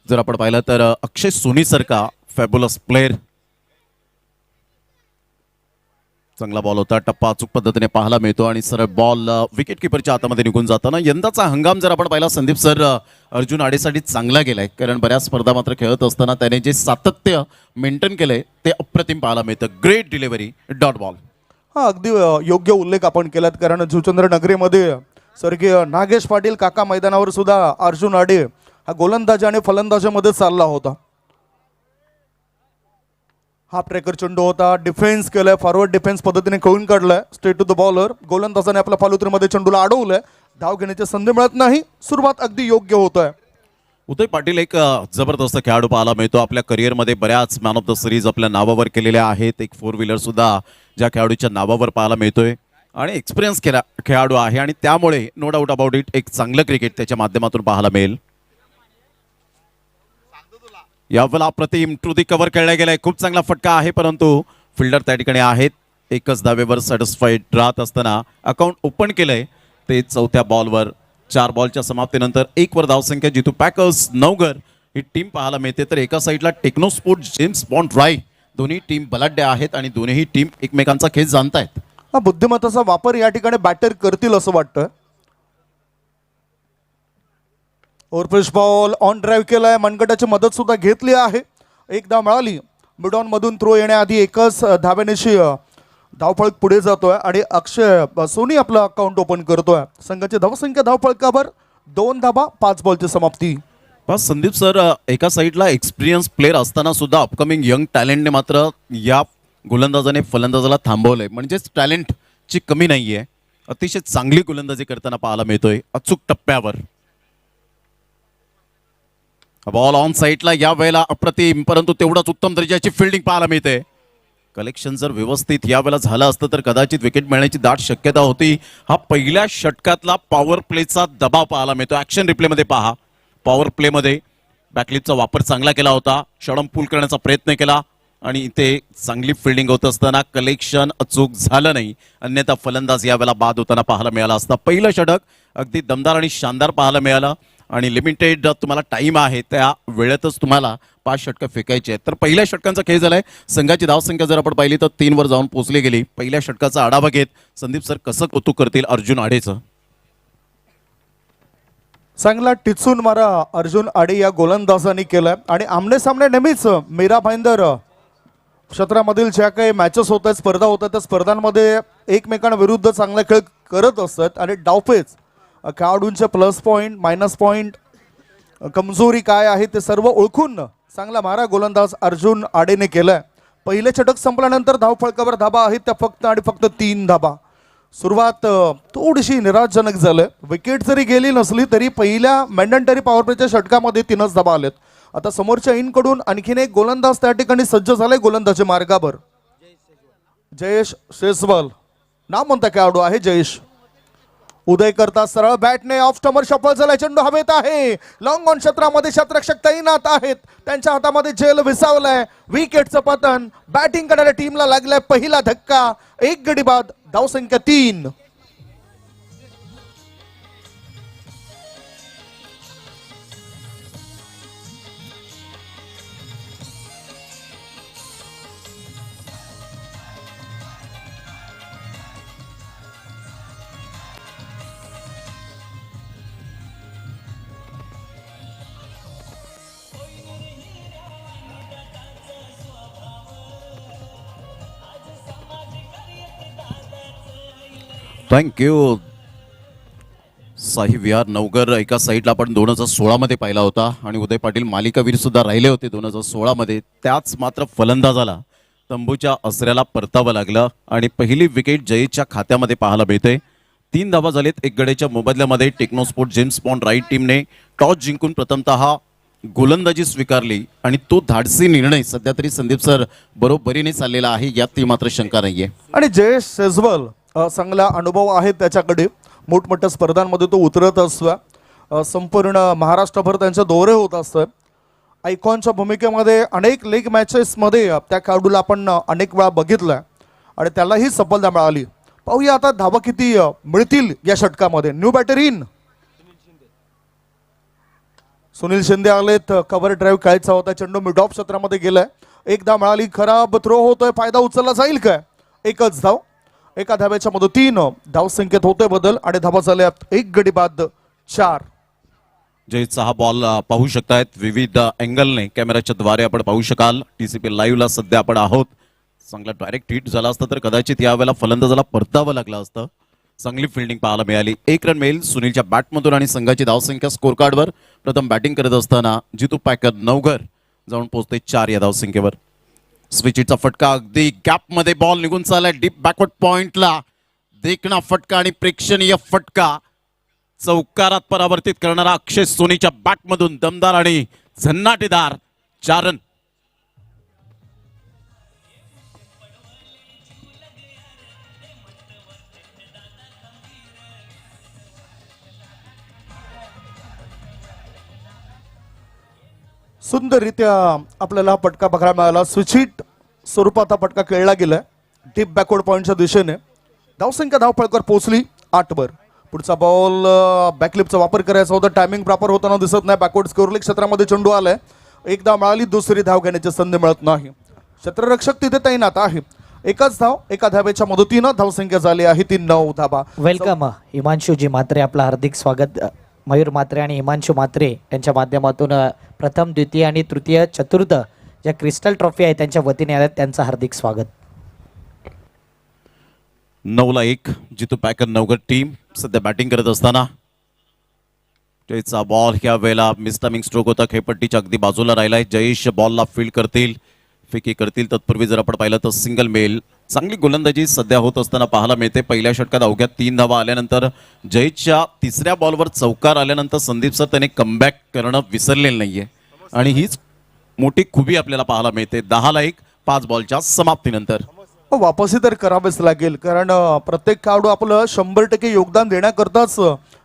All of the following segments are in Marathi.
जर आपण पाहिलं तर अक्षय सोनी सारखा फॅब्युलस प्लेयर, चांगला बॉल होता, टप्पा अचूक पद्धतीने पाहायला मिळतो आणि सरळ बॉल विकेट किपरच्या हातामध्ये निघून जाताना यंदाचा हंगाम जर आपण पाहिला संदीप सर अर्जुन आडेसाठी चांगला गेलाय, कारण बऱ्याच स्पर्धा मात्र खेळत असताना त्याने जे सातत्य मेंटेन केलंय ते अप्रतिम पाहायला मिळतं. Great delivery, dot ball. हा अगदी योग्य उल्लेख आपण केलात, कारण जुचंद्र नगरीमध्ये स्वर्गीय नागेश पाटील काका मैदानावर सुद्धा अर्जुन आडे हा गोलंदाजी आणि फलंदाजीमध्ये चालला होता. हाफ ट्रॅकर चेंडू होता, डिफेन्स केलाय, फॉरवर्ड डिफेन्स पद्धतीने खेळून काढलाय, स्ट्रेट टू द बॉलर. गोलंदाजाने आपल्या फालुत्रीमध्ये चेंडूला अडवलंय, धाव घेण्याची संधी मिळत नाही. सुरुवात अगदी योग्य होत आहे. उदय पाटील एक जबरदस्त खेळाडू पाहायला मिळतो. आपल्या करिअरमध्ये बऱ्याच मॅन ऑफ द सिरीज आपल्या नावावर केलेल्या आहेत. एक 4 व्हीलर सुद्धा ज्या खेळाडूच्या नावावर पाहायला मिळतोय आणि एक्सपिरियन्स खेळाडू आहे आणि त्यामुळे नो डाऊट अबाउट इट एक चांगलं क्रिकेट त्याच्या माध्यमातून पाहायला मिळेल. यावेळेला अप्रतिम टू दी कव्हर खेळला गेलाय, खूप चांगला फटका आहे, परंतु फिल्डर त्या ठिकाणी आहेत. एकच धावेवर सॅटिस्फाईड राहत असताना अकाउंट ओपन केलंय ते 4थ्या बॉलवर. 4 बॉलच्या समाप्तीनंतर 1 वर धावसंख्या जितू पॅकर्स नवघर ही टीम पाहायला मिळते. तर एका साईडला टेक्नोस्पोर्ट जेम्स बॉन्ड राय, दोन्ही टीम बलाढ्य आहेत आणि दोन्ही टीम एकमेकांचा खेळ जाणतायत. हा बुद्धिमत्ताचा वापर या ठिकाणी बॅटर करतील असं वाटतं. ओव्हरपिच बॉल ऑन ड्राईव्ह केलाय, मनगटाची मदत सुद्धा घेतली आहे. एक धाव मिळाली. मिडॉन मधून थ्रो येण्याआधी एकच धावेनेशी धावफळक पुढे जातोय आणि अक्षय सोनी आपला अकाउंट ओपन करतोय. संघाची धावसंख्या धावफळकावर 2 धावा 5 बॉलची समाप्ती. बस संदीप सर एका साईडला एक्सपिरियन्स प्लेअर असताना सुद्धा अपकमिंग यंग टॅलेंटने मात्र या गोलंदाजाने फलंदाजाला थांबवलंय. म्हणजेच टॅलेंटची कमी नाहीये, अतिशय चांगली गोलंदाजी करताना पाहायला मिळतोय अचूक टप्प्यावर. बॉल ऑन साईडला या वेळेला अप्रतिम, परंतु तेवढाच उत्तम दर्जाची फिल्डिंग पाहायला मिळते. कलेक्शन जर व्यवस्थित या वेळेला झालं असतं तर कदाचित विकेट मिळण्याची दाट शक्यता होती. हा पहिल्या षटकातला पॉवर प्लेचा दबाव पाहायला मिळतो. ऍक्शन रिप्लेमध्ये पहा, पॉवर प्लेमध्ये बॅकलिपचा वापर चांगला केला होता, षडम पूल करण्याचा प्रयत्न केला आणि इथे चांगली फिल्डिंग होत असताना कलेक्शन अचूक झालं नाही, अन्यथा फलंदाज यावेळेला बाद होताना पाहायला मिळाला असता. पहिलं षटक अगदी दमदार आणि शानदार पाहायला मिळालं आणि लिमिटेड तुम्हाला टाइम आहे, त्या वेळेतच तुम्हाला 5 षटकं फेकायची आहेत. तर पहिल्या षटकांचा खेळ झालाय. संघाची धावसंख्या जर आपण पाहिली तर 3 वर जाऊन पोहोचली गेली. पहिल्या षटकाचा आढावा घेत संदीप सर कसं कौतुक करतील अर्जुन आडेचं. चांगला टिचून मारा अर्जुन आडे या गोलंदाजाने केलाय आणि आमने सामने नेहमीच मीरा भाईंदर क्षेत्रामधील ज्या काही मॅचेस होत आहेत, स्पर्धा होत आहेत, त्या स्पर्धांमध्ये एकमेकांविरुद्ध चांगला खेळ करत असतात आणि डावपेच खेळाडूंचे प्लस पॉईंट मायनस पॉईंट कमजोरी काय आहे ते सर्व ओळखून चांगला मारा गोलंदाज अर्जुन आडेने केलाय. पहिले षटक संपल्यानंतर धावफळकावर धाबा आहेत त्या फक्त आणि फक्त 3 धाबा. सुरुवात थोडीशी निराशजनक झालं. विकेट जरी गेली नसली तरी पहिल्या मॅन्डेटरी पॉवर प्लेच्या षटकामध्ये 3च धाबा आलेत. आता समोरच्या इनकडून आणखीन एक गोलंदाज त्या ठिकाणी सज्ज झालाय गोलंदाजी मार्गावर. जयेश शेजवाल नाव म्हणता खेळाडू आहे जयेश. उदय करता सरळ बॅटने ऑफ स्टंपर शफल झाला, चेंडू हवेत आहे. लॉंग ऑन क्षेत्रामध्ये क्षेत्ररक्षक तैनात आहेत, त्यांच्या हातामध्ये झेल विसावलाय. विकेटचं पतन, बॅटिंग करणाऱ्या टीमला लागलाय पहिला धक्का. 1 गडी बाद, धावसंख्या 3. थँक्यू साई विहार नवगर. एका साईडला आपण 2016 मध्ये पाहिला होता आणि उदय पाटील मालिकावीर सुद्धा राहिले होते 2016 मध्ये. त्याच मात्र फलंदाजाला तंबूच्या असऱ्याला परतावं लागलं आणि पहिली विकेट जयेशच्या खात्यामध्ये पाहायला मिळते. 3 धावा झालेत. 1 गड्याच्या मोबदल्यामध्ये टेक्नोस्पोर्ट जेम्स बॉन्ड राईट टीमने टॉस जिंकून प्रथमतः गोलंदाजी स्वीकारली आणि तो धाडसी निर्णय सध्या तरी संदीप सर बरोबरीने चाललेला आहे, यात मात्र शंका नाहीये. आणि जयेश शेजवाल चांगला अनुभव आहे त्याच्याकडे. मोठमोठ्या स्पर्धांमध्ये तो उतरत असतो. संपूर्ण महाराष्ट्रभर त्यांचे दौरे होत असतात. आयकॉनच्या भूमिकेमध्ये अनेक लीग मॅचेसमध्ये त्या खेळाडूला आपण अनेक वेळा बघितलं आणि त्यालाही सफलता मिळाली. पाहूया आता धावा किती मिळतील या षटकामध्ये. New batter in. Sunil Shinde आलेत, कव्हर ड्राईव्ह खेळायचा होता, चेंडू मिड ऑफ क्षेत्रामध्ये गेलाय, एकदा मिळाली, खराब थ्रो होतोय, फायदा उचलला जाईल काय? एकच धाव, एका धाव्याच्या मदतीनं धावसंख्येत होतोय बदल आणि धावा झाल्यात 1 गडी बाद 4. जयचा हा बॉल पाहू शकतायत विविध अँगलने कॅमेराच्या द्वारे आपण पाहू शकाल. टीसीपी लाईव्हला सध्या आपण आहोत. चांगला डायरेक्ट हिट झाला असता तर कदाचित यावेळेला फलंदाजाला परतावं लागलं असतं. चांगली फिल्डिंग पाहायला मिळाली. 1 रन मिळेल सुनीलच्या बॅटमधून आणि संघाची धावसंख्या स्कोर कार्डवर प्रथम बॅटिंग करत असताना जितू पॅकर नवघर जाऊन पोहोचते 4 या धावसंख्येवर. स्विचिटचा फटका अगदी गॅप मध्ये बॉल निघून चाललाय डीप बॅकवर्ड पॉइंटला. देखणा फटका आणि प्रेक्षणीय फटका चौकारात परावर्तित करणारा अक्षय सोनीच्या बॅटमधून दमदार आणि झन्नाटेदार 4 रन. सुंदररित्या आपल्याला हा फटका बघायला मिळाला. स्विचिट स्वरूपात हा फटका खेळला गेलाय डीप बॅकवर्ड पॉइंटच्या दिशेने. धावसंख्या धावफळकर पोहोचली 8 वर. पुढचा बॉल बॅकलिपचा वापर करायचा होता, टायमिंग प्रॉपर होताना दिसत नाही. बॅकवर्ड स्कोरलेग क्षेत्रामध्ये चेंडू आलाय, एकदा मिळाली, दुसरी धाव घेण्याची संधी मिळत नाही. क्षेत्ररक्षक तिथे तैनात आहे. एकच धाव, एका धावेच्या मदतीनं धावसंख्या झाली आहे ती 9 धावा. वेलकम हिमांशुजी म्हात्रे, आपलं हार्दिक स्वागत. मयूर म्हात्रे आणि हिमांशु म्हात्रे यांच्या माध्यमातून प्रथम, द्वितीय आणि तृतीय, चतुर्थ ज्या क्रिस्टल ट्रॉफी आहे त्यांच्या वतीने आल्यात, त्यांचं हार्दिक स्वागत. 9-1 जितू पॅकर नवघर टीम सध्या बॅटिंग करत असताना जयचा बॉल ह्या वेळेला मिसटायमिंग स्ट्रोक होता. खेळपट्टीच्या अगदी बाजूला राहिलाय. जयेश बॉलला फील्ड करतील, फेकी करतील. तत्पूर्वी जर आपण पाहिलं तर सिंगल मेल. चांगली गोलंदाजी सध्या होत असताना पाहायला मिळते. पहिल्या षटकात अवघ्या 3 धावा आल्यानंतर जयेशच्या तिसऱ्या बॉलवर चौकार आल्यानंतर संदीप सर त्याने कमबॅक करणं विसरलेलं नाहीये आणि हीच मोठी खुबी आपल्याला पाहायला मिळते. 10-1 5 बॉलच्या समाप्तीनंतर. वापसी तर करावेच लागेल, कारण प्रत्येक खेळाडू आपलं 100% योगदान देण्याकरताच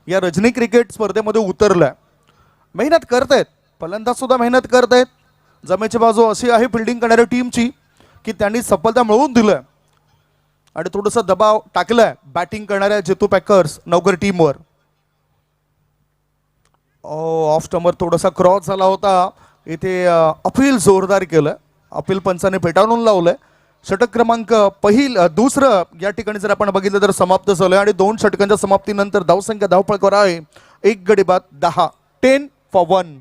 या रजनी क्रिकेट स्पर्धेमध्ये उतरलाय. मेहनत करतायत, फलंदाज सुद्धा मेहनत करतायत. जमेची बाजू अशी आहे फिल्डिंग करणाऱ्या टीमची की त्यांनी सफलता मिळवून दिलंय आणि थोडासा दबाव टाकलाय बॅटिंग करणाऱ्या जितू पॅकर्स नवघर टीमवर. ऑफ स्टंपर थोडासा क्रॉस झाला होता. इथे अपील जोरदार केलं, अपील पंचाने फेटाळून लावलंय. षटक क्रमांक दुसरं या ठिकाणी जर आपण बघितलं तर समाप्त झालंय आणि 2 षटकांच्या समाप्तीनंतर धावसंख्या धावफळकर आहे 1 गडी बाद 10. 10 for 1.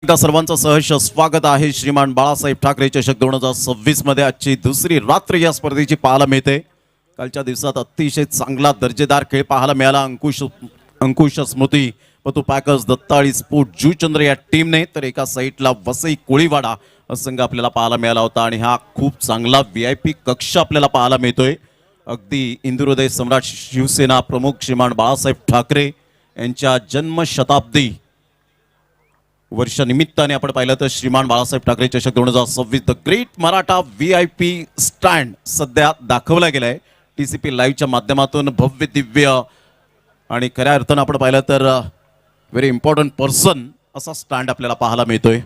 एकदा सर्वांचं सहर्ष स्वागत आहे. श्रीमान बाळासाहेब ठाकरे चषक 2026 मध्ये आजची दुसरी रात्र या स्पर्धेची पाहायला मिळते. कालच्या दिवसात अतिशय चांगला दर्जेदार खेळ पाहायला मिळाला. अंकुश स्मृती पतू पॅकर्स, दत्ताळी स्पोर्ट जूचंद्र या टीमने, तर एका साईडला वसई कोळीवाडा संघ आपल्याला पाहायला मिळाला होता. आणि हा खूप चांगला VIP कक्ष आपल्याला पाहायला मिळतोय. अगदी इंदुहृदय सम्राट शिवसेना प्रमुख श्रीमान बाळासाहेब ठाकरे यांच्या जन्मशताब्दी वर्षानिमित्ताने आपण पाहिलं तर श्रीमान बाळासाहेब ठाकरे चषक 2026 the great Maratha VIP stand सध्या दाखवला गेलाय TCP लाईव्हच्या माध्यमातून. भव्य दिव्य आणि खऱ्या अर्थानं आपण पाहिलं तर व्हेरी इम्पॉर्टंट पर्सन असा स्टँड आपल्याला पाहायला मिळतोय.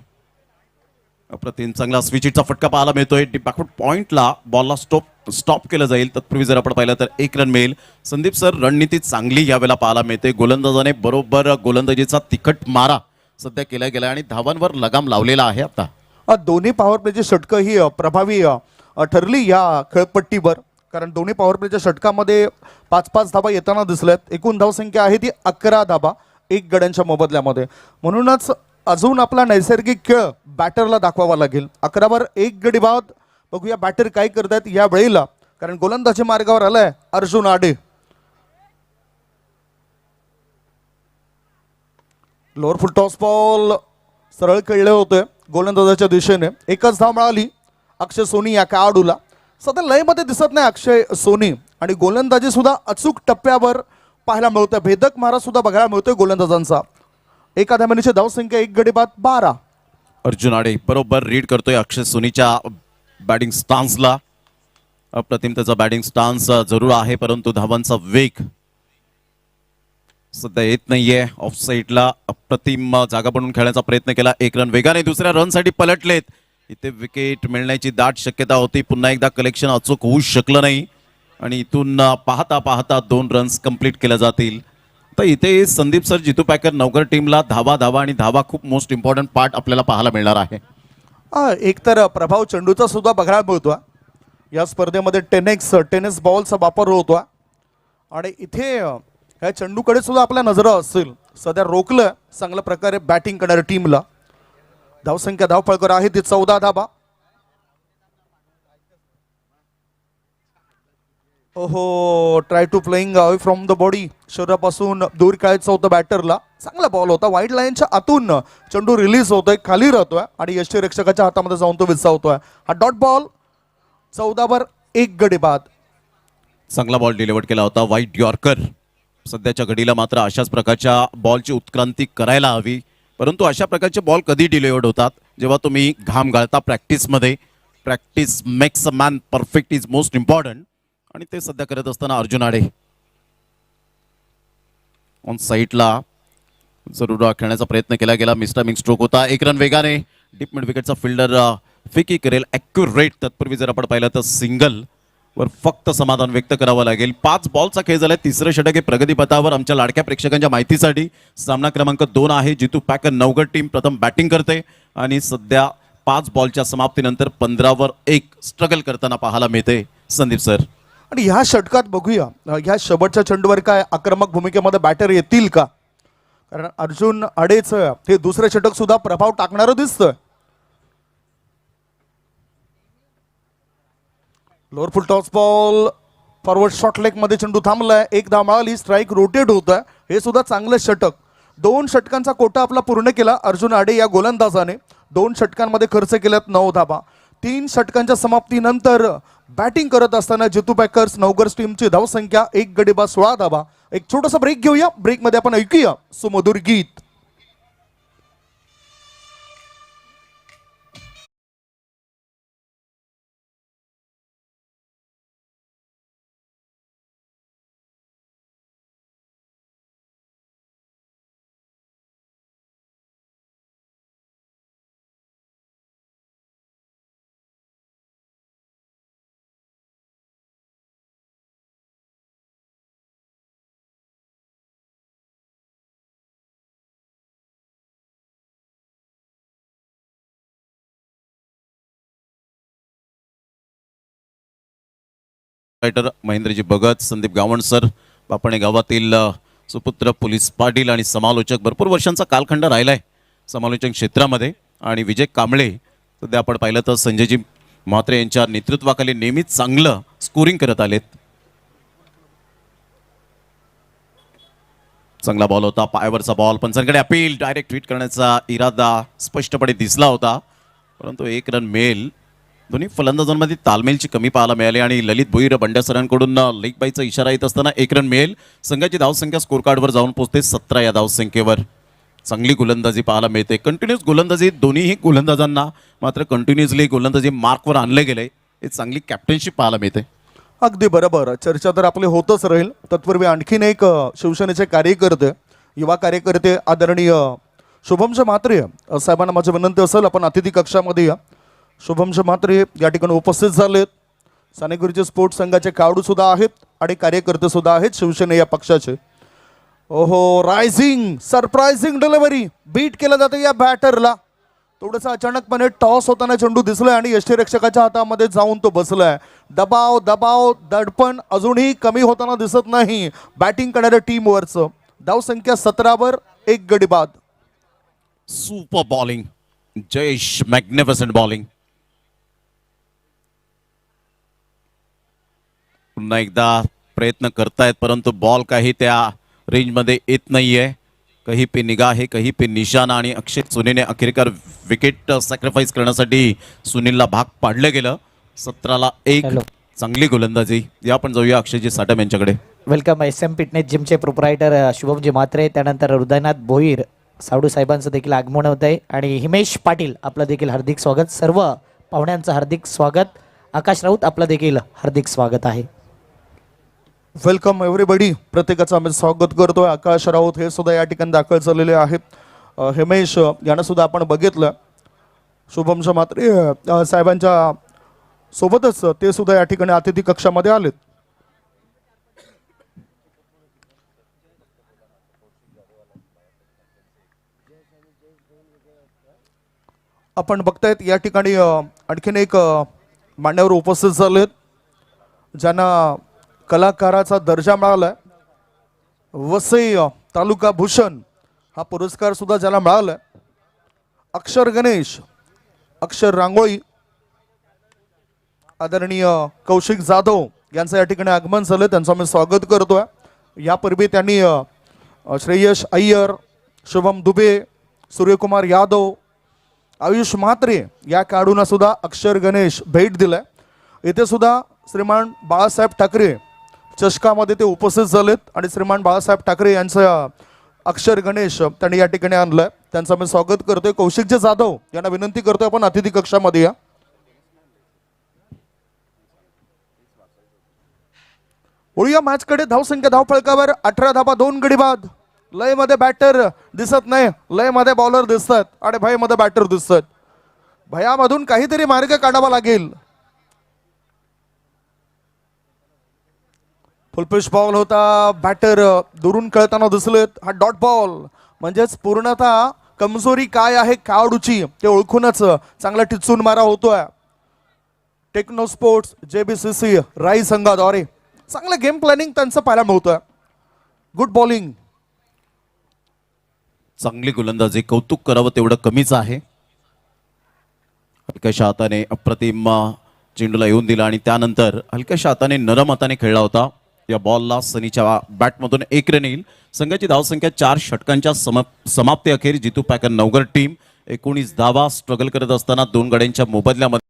अप्रतिम चांगला स्विचिटचा फटका पाहायला मिळतोय. डीप बॅकवर्ड पॉइंटला बॉलला स्टॉप केलं जाईल. तत्पूर्वी जर आपण पाहिलं तर 1 रन मिळेल. संदीप सर, रणनीती चांगली यावेळेला पाहायला मिळते. गोलंदाजाने बरोबर गोलंदाजीचा तिखट मारा सध्या केला गेला आणि धावांवर लगाम लावलेला आहे. आता दोन्ही पॉवर प्लेची षटकं ही प्रभावी ठरली या खेळपट्टीवर, कारण दोन्ही पॉवर प्लेच्या षटकामध्ये 5-5 धावा येताना दिसल्यात. एकूण धावसंख्या आहे ती 11 धावा 1 गड्यांच्या मोबदल्यामध्ये. म्हणूनच अजून आपला नैसर्गिक खेळ बॅटरला दाखवावा लागेल. 11 वर 1 गडी बाद. बघूया बॅटर काय करतायत या वेळेला, कारण गोलंदाजी मार्गावर आलाय अर्जुन आडे. लोअर फुल टॉस बॉल सरळ खेळले होते गोलंदाजाच्या दिशेने. एकच धाव मिळाली अक्षय सोनी या खेळाडूला. सध्या लयमध्ये दिसत नाही अक्षय सोनी आणि गोलंदाजी सुद्धा अचूक टप्प्यावर पाहायला मिळतोय. भेदक मारा सुद्धा बघायला मिळतोय गोलंदाजांचा. एका धावसंख्या धावसंख्या 1 गडी बाद 12. अर्जुन आडे बरोबर रीड करतोय अक्षय सोनीच्या बॅटिंग स्टान्सला. अप्रतिम त्याचा बॅटिंग स्टान्स जरूर आहे, परंतु धावांचा वेग सध्या येत नाहीये. ऑफ साईडला अप्रतिम जागा बनवून खेळण्याचा प्रयत्न केला. 1 रन वेगाने दुसऱ्या रनसाठी पलटलेत. इथे विकेट मिळण्याची दाट शक्यता होती. पुन्हा एकदा कलेक्शन अचूक होऊ शकलं नाही आणि इथून पाहता पाहता 2 रन्स कंप्लीट केल्या जातील. तर इथे संदीप सर, जितू पॅकर नवघर टीमला धावा धावा आणि धावा खूप मोस्ट इम्पॉर्टंट पार्ट आपल्याला पाहायला मिळणार आहे. एक तर प्रभाव चेंडूचा सुद्धा बघायला मिळतो. या स्पर्धेमध्ये टेनिस बॉलचा वापर होतो आणि इथे ह्या चेंडूकडे सुद्धा आपल्या नजरा असतील. सध्या रोखलं चांगल्या प्रकारे बॅटिंग करणाऱ्या टीमला. धावसंख्या धावफळकर आहे ती 14 धावा. ओहो, try to playing away from the body. शरीरापासून दूर खेळायचं होतं बॅटरला. चांगला बॉल होता. वाईड लाईनच्या आतून चेंडू रिलीज होतोय, खाली राहतोय आणि यष्टीरक्षकाच्या हातामध्ये जाऊन तो विसावतोय. हा डॉट बॉल 14 1 गडी बाद. चांगला बॉल डिलिव्हर केला होता. White yorker. सध्याच्या घडीला मात्र अशाच प्रकारच्या बॉलची उत्क्रांती करायला हवी, परंतु अशा प्रकारचे बॉल कधी डिलिव्हर्ड होतात जेव्हा तुम्ही घाम गाळता प्रॅक्टिसमध्ये. Practice makes a man perfect is most important आणि ते सध्या करत असताना अर्जुन आडे ऑन साईडला जरूर खेळण्याचा प्रयत्न केला गेला. मिस्टामिंग स्ट्रोक होता. 1 रन वेगाने डीप मिड विकेटचा फिल्डर फिकी करेल ॲक्युरेट. तत्पूर्वी जर आपण पाहिलं तर सिंगल वर फक्त समाधान व्यक्त करावं लागेल. 5 बॉलचा खेळ झालाय. तिसरं षटक हे प्रगतीपथावर. आमच्या लाडक्या प्रेक्षकांच्या माहितीसाठी सामना क्रमांक 2 आहे. जितू पॅकर नवगड टीम प्रथम बॅटिंग करते आणि सध्या 5 बॉलच्या समाप्तीनंतर 15 1 स्ट्रगल करताना पाहायला मिळते संदीप सर. आणि ह्या षटकात बघूया, ह्या शेवटच्या चेंडूवर काय आक्रमक भूमिकेमध्ये बॅटर येतील का? कारण अर्जुन आडेच हे दुसरे षटक सुद्धा प्रभाव टाकणारं दिसतंय. लोअर फुल toss ball forward short leg मध्ये चेंडू थांबलाय. 1 धाव मिळाली. स्ट्राईक रोटेट होत आहे. हे सुद्धा चांगलं षटक. 2 षटकांचा कोटा आपला पूर्ण केला अर्जुन आडे या गोलंदाजाने. 2 षटकांमध्ये खर्च केल्यात 9 धावा. 3 षटकांच्या समाप्तीनंतर बॅटिंग करत असताना जितू पॅकर्स नवगर टीमची धावसंख्या 1 गडी बाद 16 धावा. एक छोटासा ब्रेक घेऊया. ब्रेकमध्ये आपण ऐकूया सुमधुर गीत. रायटर महेंद्रजी भगत, संदीप गावण सर, बापणे गावातील सुपुत्र पोलीस पाटील आणि समालोचक. भरपूर वर्षांचा कालखंड राहिलाय समालोचन क्षेत्रामध्ये. आणि विजय कांबळे सध्या आपण पाहिलं तर संजयजी म्हात्रे यांच्या नेतृत्वाखाली नेहमीच चांगलं स्कोरिंग करत आलेत. चांगला बॉल होता. पायावरचा बॉल. पंचांकडे अपील. डायरेक्ट हिट करण्याचा इरादा स्पष्टपणे दिसला होता, परंतु 1 रन मिळेल. दोन्ही फलंदाजांमध्ये तालमेलची कमी पाहायला मिळाली आणि ललित भोईर बंड्या सरांकडून लेग बायचा इशारा येत असताना 1 रन मिळेल. संघाची धावसंख्या स्कोर कार्डवर जाऊन पोहोचते 17 या धावसंख्येवर. चांगली गोलंदाजी पाहायला मिळते. कंटिन्युअस गोलंदाजी दोन्हीही गोलंदाजांना मात्र कंटिन्युअसली गोलंदाजी मार्कवर आणले गेले. हे चांगली कॅप्टनशिप पाहायला मिळते. अगदी बरोबर. चर्चा तर आपली होतच राहील. तत्पूर्वी आणखीन एक शिवसेनेचे कार्यकर्ते, युवा कार्यकर्ते आदरणीय शुभमजी म्हात्रे साहेबांना माझी विनंती असेल आपण अतिथी कक्षामध्ये या. शुभमजी म्हात्रे या ठिकाणी उपस्थित झालेत. साने गुरुजी स्पोर्ट्स संघाचे खेळाडू सुद्धा आहेत आणि कार्यकर्ते सुद्धा आहेत शिवसेने या पक्षाचे. ओहो, रायझिंग सरप्राइझिंग डिलिव्हरी. बीट केलं जातं या बॅटरला. थोडंसं अचानकपणे टॉस होताना चेंडू दिसलाय आणि यष्टीरक्षकाच्या हातामध्ये जाऊन तो बसलाय. दबाव दबाव दडपण अजूनही कमी होताना दिसत नाही बॅटिंग करणाऱ्या टीमवरचं. धावसंख्या 17 1 गडी बाद. Super bowling. Jayesh magnificent bowling. पुन्हा एकदा प्रयत्न करतायत, परंतु बॉल काही त्या रेंजमध्ये येत नाहीये. कहीं पे निगाह है, कहीं पे निशाणा. आणि अक्षय सोनीने अखेरकार विकेट सॅक्रिफाईस करण्यासाठी सुनीलला भाग पाडलं गेलं. 17 1. हॅलो. चांगली गोलंदाजी. या आपण जाऊया अक्षयजी साटम यांच्याकडे. वेलकम SM फिटनेस जिमचे प्रोप्रायटर शुभमजी म्हात्रे, त्यानंतर हृदयनाथ भोईर सावडू साहेबांचं देखील आगमन होत आहे आणि हिमेश पाटील आपलं देखील हार्दिक स्वागत. सर्व पाहुण्यांचं हार्दिक स्वागत. आकाश राऊत आपलं देखील हार्दिक स्वागत आहे. Welcome everybody. प्रत्येकाचं आम्ही स्वागत करतोय. आकाश राऊत हे सुद्धा या ठिकाणी दाखल झालेले आहेत. हिमेश यांना सुद्धा आपण बघितलं. शुभमच्या मात्रे साहेबांच्या सोबतच ते सुद्धा या ठिकाणी अतिथी कक्षामध्ये आलेत. आपण बघतायत या ठिकाणी आणखीन एक मान्यवर उपस्थित झालेत ज्यांना कलाकाराचा दर्जा मिळालाय. वसई तालुका भूषण हा पुरस्कार सुद्धा ज्याला मिळालाय. अक्षर गणेश, अक्षर रांगोळी, आदरणीय कौशिक जाधव यांचं या ठिकाणी आगमन झालं. त्यांचं आम्ही स्वागत करतोय. यापूर्वी त्यांनी श्रेयश अय्यर, शुभम दुबे, सूर्यकुमार यादव, आयुष म्हात्रे या खेळाडूंना सुद्धा अक्षर गणेश भेट दिलाय. इथे सुद्धा श्रीमान बाळासाहेब ठाकरे चषकामध्ये ते उपस्थित झालेत आणि श्रीमान बाळासाहेब ठाकरे यांचं अक्षर गणेश त्यांनी या ठिकाणी आणलंय. त्यांचं आम्ही स्वागत करतोय. कौशिकजी जाधव यांना विनंती करतोय आपण अतिथी कक्षामध्ये या. वळूया मॅचकडे. धावसंख्या धावफलकावर 18 धाबा 2 गडी बाद. लय मध्ये बॅटर दिसत नाही, लय मध्ये बॉलर दिसतात आणि भय मध्ये बॅटर दिसतात. भयामधून काहीतरी मार्ग काढावा लागेल. फुलपिश बॉल होता. बॅटर दुरून खेळताना दिसलेत. हा डॉट बॉल म्हणजेच पूर्णतः कमजोरी काय आहे खेळाडूची ते ओळखूनच चांगला टिचून मारा होतोय. टेक्नो स्पोर्ट्स JBCC राई संघाद्वारे चांगलं गेम प्लॅनिंग त्यांचं पाहायला मिळतोय. Good bowling. चांगली गोलंदाजी. कौतुक करावं तेवढं कमीच आहे. हलक्याशा हाताने अप्रतिम चेंडूला येऊन दिला आणि त्यानंतर हलक्याशा हाताने नरम हाताने खेळला होता. या बॉलला सनीच्या बॅटमधून 1 रन येईल. संघाची धावसंख्या 4 षटकांच्या समाप्ती अखेर जितू पॅकर नवगड टीम 19 धावा स्ट्रगल करत असताना 2 गड्यांच्या मोबदल्यामध्ये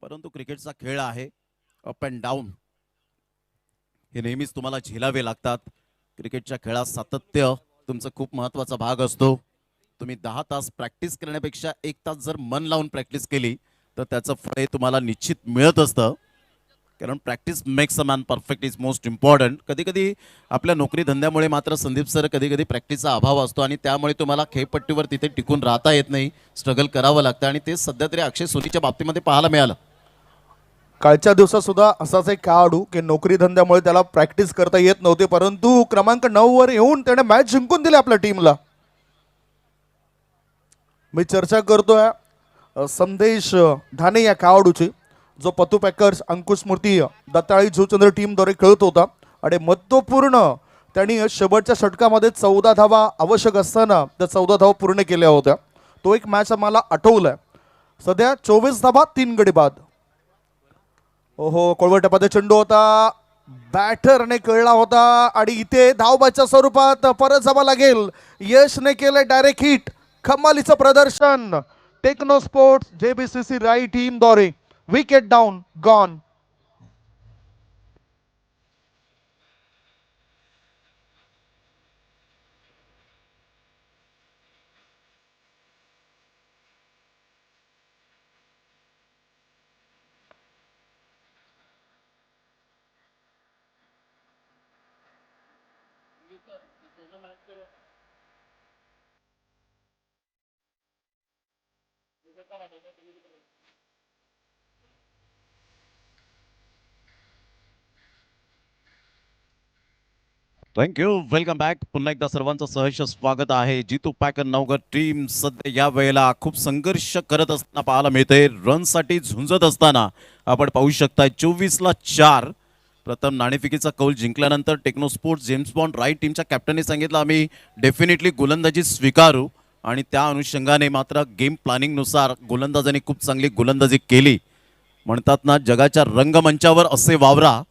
परंतु क्रिकेटचा खेळ आहे, अप अँड डाऊन हे नेहमीच तुम्हाला झेलावे लागतात. क्रिकेटच्या खेळात सातत्य तुमचा खूप महत्त्वाचा भाग असतो. तुम्ही 10 तास प्रॅक्टिस करण्यापेक्षा 1 तास जर मन लावून प्रॅक्टिस केली तर त्याचं फळ हे तुम्हाला निश्चित मिळत असतं. कारण practice makes a man perfect is most important. कधी कधी आपल्या नोकरी धंद्यामुळे मात्र संदीप सर कधी कधी प्रॅक्टिसचा अभाव असतो आणि त्यामुळे तुम्हाला खेळपट्टीवर तिथे टिकून राहता येत नाही, स्ट्रगल करावं लागतं आणि ते सध्या तरी अक्षय सोनीच्या बाबतीमध्ये पाहायला मिळालं. कालच्या दिवसात सुद्धा असाच एक खेळाडू की नोकरी धंद्यामुळे त्याला प्रॅक्टिस करता येत नव्हते, परंतु क्रमांक 9 वर येऊन त्याने मॅच जिंकून दिली आपल्या टीमला. मी चर्चा करतोय संदेश ढाणे या खेळाडूची, जो पतू पॅकर्स अंकुश मूर्ती दत्ताळी जुचंद्र टीमद्वारे खेळत होता आणि महत्त्वपूर्ण त्यांनी शेवटच्या षटकामध्ये 14 धावा आवश्यक असताना त्या 14 धावा पूर्ण केल्या होत्या. तो एक मॅच आम्हाला आठवलाय. सध्या 24 धावा 3 गडी बाद. ओहो, कोळवटपाचा चेंडू होता, बॅटरने कळला होता आणि इथे धावबाच्या स्वरूपात परत जावं लागेल. यशने केलं डायरेक्ट हिट. कमालीचं प्रदर्शन टेक्नो स्पोर्ट्स JBCC राई टीमद्वारे. Wicket down, gone. Thank you, welcome back. पुन्हा एकदा सर्वांचं सहर्ष स्वागत आहे. जितू पॅकर नवघर टीम सध्या या वेळेला खूप संघर्ष करत असताना पाहायला मिळते. रनसाठी झुंजत असताना आपण पाहू शकता 24ला 4. प्रथम नाणेफेकीचा कौल जिंकल्यानंतर Techno sports James Bond right टीमच्या कॅप्टनने सांगितलं आम्ही डेफिनेटली गोलंदाजी स्वीकारू आणि त्या अनुषंगाने मात्र गेम प्लॅनिंगनुसार गोलंदाजांनी खूप चांगली गोलंदाजी केली. म्हणतात ना, जगाच्या रंगमंचावर असे वावरा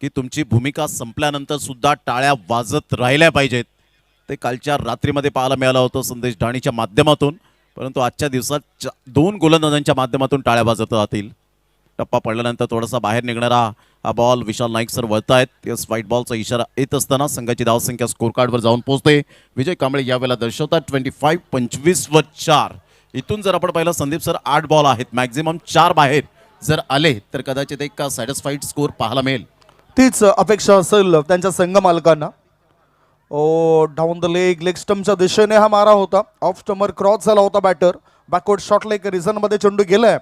की तुमची भूमिका संपल्यानंतर सुद्धा टाळ्या वाजत राहिल्या पाहिजेत. ते कालच्या रात्रीमध्ये पाहायला मिळालं होतं संदेश ढाणीच्या माध्यमातून, परंतु आजच्या दिवसात 2 गोलंदाजांच्या माध्यमातून टाळ्या वाजत राहतील. टप्पा पडल्यानंतर थोडासा बाहेर निघणारा हा बॉल विशाल नाईक सर वळतायत. यस, व्हाईट बॉलचा इशारा येत असताना संघाची धावसंख्या स्कोर कार्डवर जाऊन पोहोचते. विजय कांबळे यावेळेला दर्शवतात 25-25वर 4. इथून जर आपण पाहिलं संदीप सर 8 बॉल आहेत, मॅक्झिमम 4 बाहेर जर आले तर कदाचित एक सॅटिस्फाईड स्कोर पाहायला मिळेल. तीच अपेक्षा असेल त्यांच्या संघ मालकांना. ओ, डाऊन द लेग स्टम्पच्या दिशेने हा मारा होता. ऑफ स्टमर क्रॉस झाला होता. बॅटर बॅकवर्ड शॉट लेग रिझनमध्ये चेंडू गेलाय.